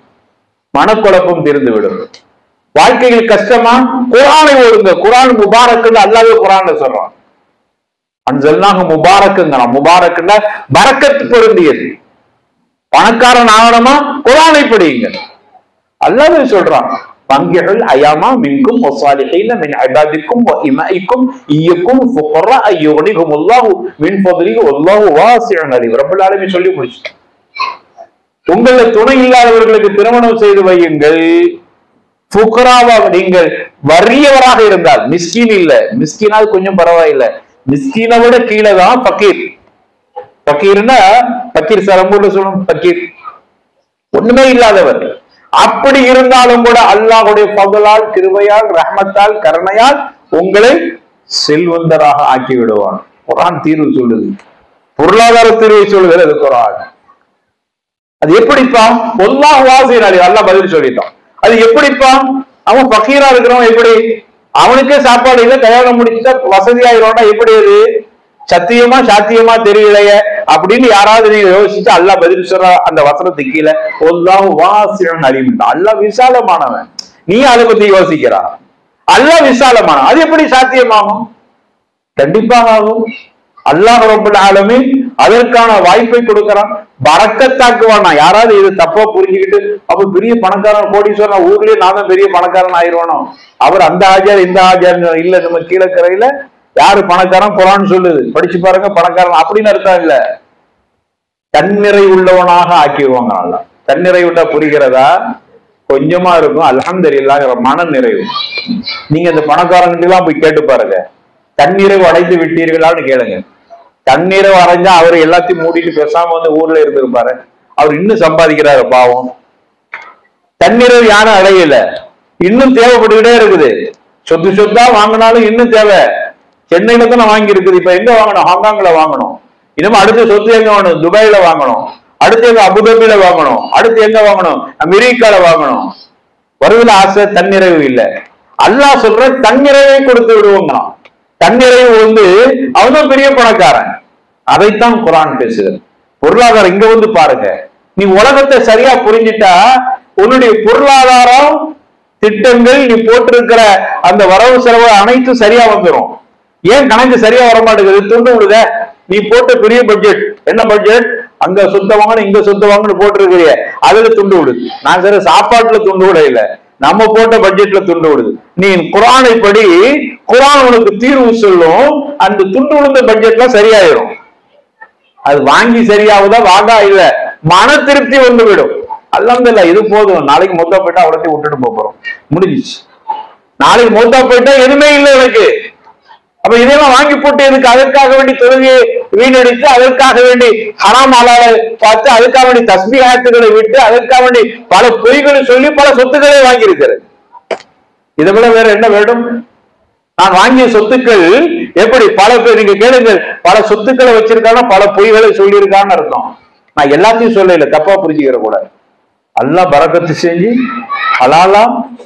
மனக்குழப்பம் தீர்ந்து விடும். வாழ்க்கையில் கஷ்டமா? குர்ஆனை ஓதுங்க. குர்ஆன் முபாரக்குன்னு அல்லாஹ்வே குர்ஆன்ல சொல்றான். அன்சல்னாஹு முபாரக்குங்கிறான். முபாரக்குன்னா பரக்கத் பொருந்தியது. பணக்காரன் ஆகணுமா? குர்ஆனை படியுங்க. அல்லாஹ்வே சொல்றான், பங்கிஹுல் அயாமா மின்கும் வஸாலிஹீன மின் இபாதிக்கும் வ இமாஇக்கும் இயக்கும் ஃபுகரா யுக்னிஹுமுல்லாஹு மின் ஃபத்லிஹி வல்லாஹு வாசிஉன் அலீம். ரப்பல் ஆலமீன் சொல்லி முடிச்சு. உங்கள துணை இல்லாதவர்களுக்கு திருமணம் செய்து வையுங்கள். ஃபுகராவாக, நீங்கள் வறியவராக இருந்தால், மிஸ்கீன் இல்ல, மிஸ்கீனால் கொஞ்சம் பரவாயில்லை, மிஸ்கீனை விட கீழே தான் பக்கீர். பக்கீர்னா பக்கீர் சரம்பூர்ல சொல்லணும், பக்கீர் ஒண்ணுமே இல்லாதவர். அப்படி இருந்தாலும் கூட அல்லாஹ்வுடைய ஃபضலால், கிருபையால், ரஹ்மத்தால், கருணையால் உங்களை செல்வந்தராக ஆக்கி விடுவான். குர்ஆன் தீர்வு சொல்லுது, பொருளாதார தீர்வை சொல்லுகிறது குர்ஆன். அது எப்படிப்பா? வல்லாஹு வாசிஉன் அலீம். அல்லாஹ் பதில் சொல்லிட்டான். அது எப்படிப்பா? அவன் பக்கீரா இருக்கிறவன் எப்படி? அவனுக்கே சாப்பாடு இல்லை, கல்யாணம் முடிச்சுட்டா வசதியாயிருவான்னா எப்படி? அது சத்தியமா சாத்தியமா தெரியலையே அப்படின்னு யாராவது நீங்க யோசிச்சு அல்லாஹ் பதில் சொல்ற அந்த வசனத்துக்கு கீழே வல்லாஹு வாசிஉன் அலீம். அல்லாஹ் விசாலமானவன். நீ அதை பத்தி யோசிக்கிறா? அல்லாஹ் விசாலமானவன். அது எப்படி சாத்தியமாகும்? கண்டிப்பாக ஆகும். அல்லாஹ் ரப்பல் ஆலமீன் அதற்கான வாய்ப்பை கொடுக்கிறான், பரக்கத்தாக்குவான். யாராவது இது தப்பா புரிஞ்சுக்கிட்டு அப்ப பெரிய பணக்காரன் கோடீஸ்வரன் ஊர்லயே நான் தான் பெரிய பணக்காரன் ஆயிடுவானோ, அவர் அந்த ஆஜார் இந்த ஆஜார் இல்ல. நம்ம கீழக்கரையில யாரு பணக்காரன்? குர்ஆன் சொல்லுது, படிச்சு பாருங்க, பணக்காரன் அப்படின்னு அர்த்தம் இல்ல. தன்னிறை உள்ளவனாக ஆக்கிடுவாங்க. நல்லா தன்னிறை உள்ள புரிகிறதா? கொஞ்சமா இருக்கும், அல்ஹம்துலில்லாஹ் மன நிறைவு. நீங்க இந்த பணக்காரங்கிட்ட எல்லாம் போய் கேட்டு பாருங்க, தன்னிறைவு அடைந்து விட்டீர்களான்னு கேளுங்க. தன்னிறைவு அடைஞ்சா அவர் எல்லாத்தையும் மூடிட்டு பேசாம வந்து ஊர்ல இருந்திருப்பாரு. அவர் இன்னும் சம்பாதிக்கிறாரு பாவம். தன்னிறைவு யாரும் அடையல, இன்னும் தேவைப்பட்டுக்கிட்டே இருக்குது. சொத்து சொத்தா வாங்கினாலும் இன்னும் தேவை. சென்னையில தான் வாங்கி இருக்குது, இப்ப எங்க வாங்கணும்? ஹாங்காங்ல வாங்கணும். இன்னும் அடுத்த சொத்து எங்க வாங்கணும்? துபாயில வாங்கணும். அடுத்து எங்க? அபுதாபியில வாங்கணும். அடுத்து எங்க வாங்கணும்? அமெரிக்கால வாங்கணும். வருவதில் ஆசை, தன்னிறைவு இல்ல. அல்லாஹ் சொல்ற தன்னிறைவை கொடுத்து விடுவோங்கிறான். தன்னிறைவு வந்து அவன் பெரிய பணக்காரன். அதைத்தான் குர்ஆன் பேசுகிறது. பொருளாதாரம் இங்க வந்து பாருங்க, நீ உலகத்தை சரியா புரிஞ்சிட்டா உன்னுடைய பொருளாதாரம் திட்டங்கள், நீ போட்டிருக்கிற அந்த வரவு செலவு அனைத்தும் சரியா வந்துடும். ஏன் கணக்கு சரியா வர மாட்டேங்குது? துண்டு விடுத. நீ போட்ட பெரிய பட்ஜெட், என்ன பட்ஜெட்? அங்க சொத்த வாங்கணும், இங்க சொத்த வாங்கணும் போட்டிருக்கிறிய, அதுல துண்டு விடுது. நான் சரி சாப்பாட்டுல துண்டு விட இல்ல, நம்ம போட்ட பட்ஜெட்ல துண்டு விடுது. நீ குர்ஆனை படி, குர்ஆன் உனக்கு தீர்வு சொல்லும். அந்த துண்டு விழுந்த பட்ஜெட்லாம் சரியாயிரும். அது வாங்கி சரியாகுதா? வாங்கா இல்ல, மன திருப்தி வந்து விடும். அல்ஹம்துலில்லாஹ், இது போதும். நாளைக்கு மொத்தா போயிட்டா அவ்வளோத்தையும் விட்டுட்டு போறோம், முடிஞ்சிச்சு. நாளைக்கு மொத்தா போயிட்டா எதுவுமே இல்லை எனக்கு. அப்ப இதெல்லாம் வாங்கி போட்டு எதுக்கு? அதற்காக வேண்டி தொழுகையை வீணடித்து, அதற்காக வேண்டி ஹராம் ஹலாலை பார்த்து, அதுக்காக வேண்டி தஸ்பீஹாத்துகளை விட்டு, அதற்காக வேண்டி பல பொய்களை சொல்லி பல சொத்துக்களை வாங்கி இருக்கிறது. இதை விட வேற என்ன வேண்டும்? நான் வாங்கிய சொத்துக்கள் எப்படி? பல பேர் நீங்க கேளுங்கள், பல சொத்துக்களை வச்சிருக்காங்க, பல பொய்களை சொல்லியிருக்கான்னு அர்த்தம். நான் எல்லாத்தையும் சொல்லல, தப்பா புரிஞ்சுக்கிற கூட. அல்லாஹ் பரக்கத்து செஞ்சு ஹலாலா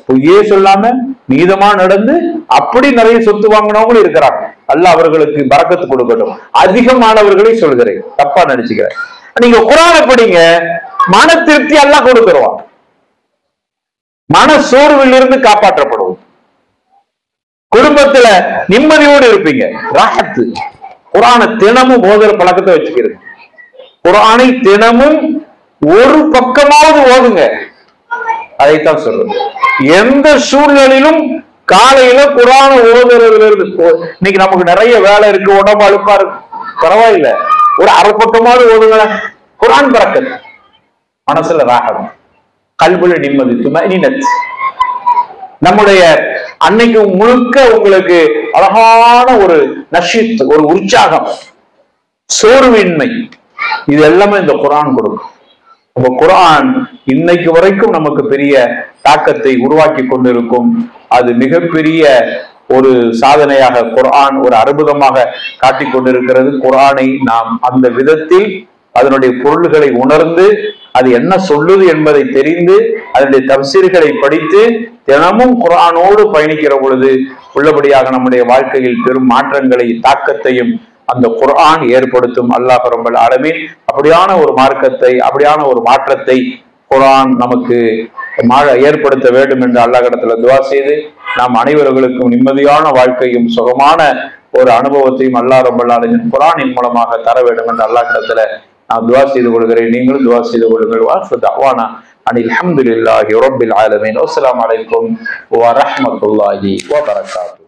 பொய்யே சொல்லாம நீதமா நடந்து அப்படி நிறைய சொத்து வாங்கினவங்களும் இருக்கிறாங்க. அல்லாஹ் அவர்களுக்கு பரக்கத்து கொடுக்கட்டும். அதிகமானவர்களை சொல்கிறேன், தப்பா நினைச்சுக்கிறேன். நீங்க குர்ஆனை படிங்க, மன திருப்தி அல்லாஹ் கொடுத்துருவான். மன சோர்வில் இருந்து காப்பாற்றப்படுவோம். குடும்பத்துல நிம்மதியோடு இருப்பீங்க, ராஹத்து. குர்ஆனை தினமும் ஓதுற பழக்கத்தை வச்சுக்கிறது. குர்ஆனை தினமும் ஒரு பக்கமாவது ஓதுங்க. அதைத்தான் சொல்றது. எந்த சூழ்நிலையிலும் காலையில குர்ஆனை ஓதுறதுல இருந்து, இன்னைக்கு நமக்கு நிறைய வேலை இருக்கு, உடம்பு அழுப்பா இருக்கு, பரவாயில்ல, ஒரு அரை பக்கமாவது ஓதுங்க. குர்ஆன் பரக்கத், மனசுல ராகம், கல்புல நிம்மதி, துமஅனீனத். நம்முடைய அன்னைக்கு முழுக்க உங்களுக்கு அழகான ஒரு நஷீத், ஒரு உற்சாகம், சோர்வின்மை, இது எல்லாமே இந்த குர்ஆன் கொடுக்கும். அப்ப குர்ஆன் இன்னைக்கு வரைக்கும் நமக்கு பெரிய தாக்கத்தை உருவாக்கி கொண்டிருக்கும். அது மிகப்பெரிய ஒரு சாதனையாக குர்ஆன் ஒரு அற்புதமாக காட்டிக் கொண்டிருக்கிறது. குர்ஆனை நாம் அந்த விதத்தில் அதனுடைய பொருள்களை உணர்ந்து அது என்ன சொல்லுது என்பதை தெரிந்து அதனுடைய தப்சீர்களை படித்து தினமும் குர்ஆனோடு பயணிக்கிற பொழுது உள்ளபடியாக நம்முடைய வாழ்க்கையில் பெரும் மாற்றங்களை தாக்கத்தையும் அந்த குர்ஆன் ஏற்படுத்தும். அல்லாஹ் ரப்பல் ஆலமீன் அப்படியான ஒரு மார்க்கத்தை அப்படியான ஒரு மாற்றத்தை குர்ஆன் நமக்கு ஏற்படுத்த வேண்டும் என்று அல்லாஹ்விடத்துல துஆ செய்து நாம் அனைவர்களுக்கும் நிம்மதியான வாழ்க்கையும் சுகமான ஒரு அனுபவத்தையும் அல்லாஹ் ரப்பல் ஆலமீன் குர்ஆனின் மூலமாக தர வேண்டும் என்று அல்லாஹ்விடத்துல நான் துஆ செய்து கொள்கிறேன். நீங்களும் துஆ செய்து கொள்ளுங்கள். வாஃபு தஅவானா அனில் ஹம்துலில்லாஹி ரப்பில் ஆலமீன். அஸ்ஸலாமு அலைக்கும் வ ரஹ்மத்துல்லாஹி வ பரக்காத்துஹு.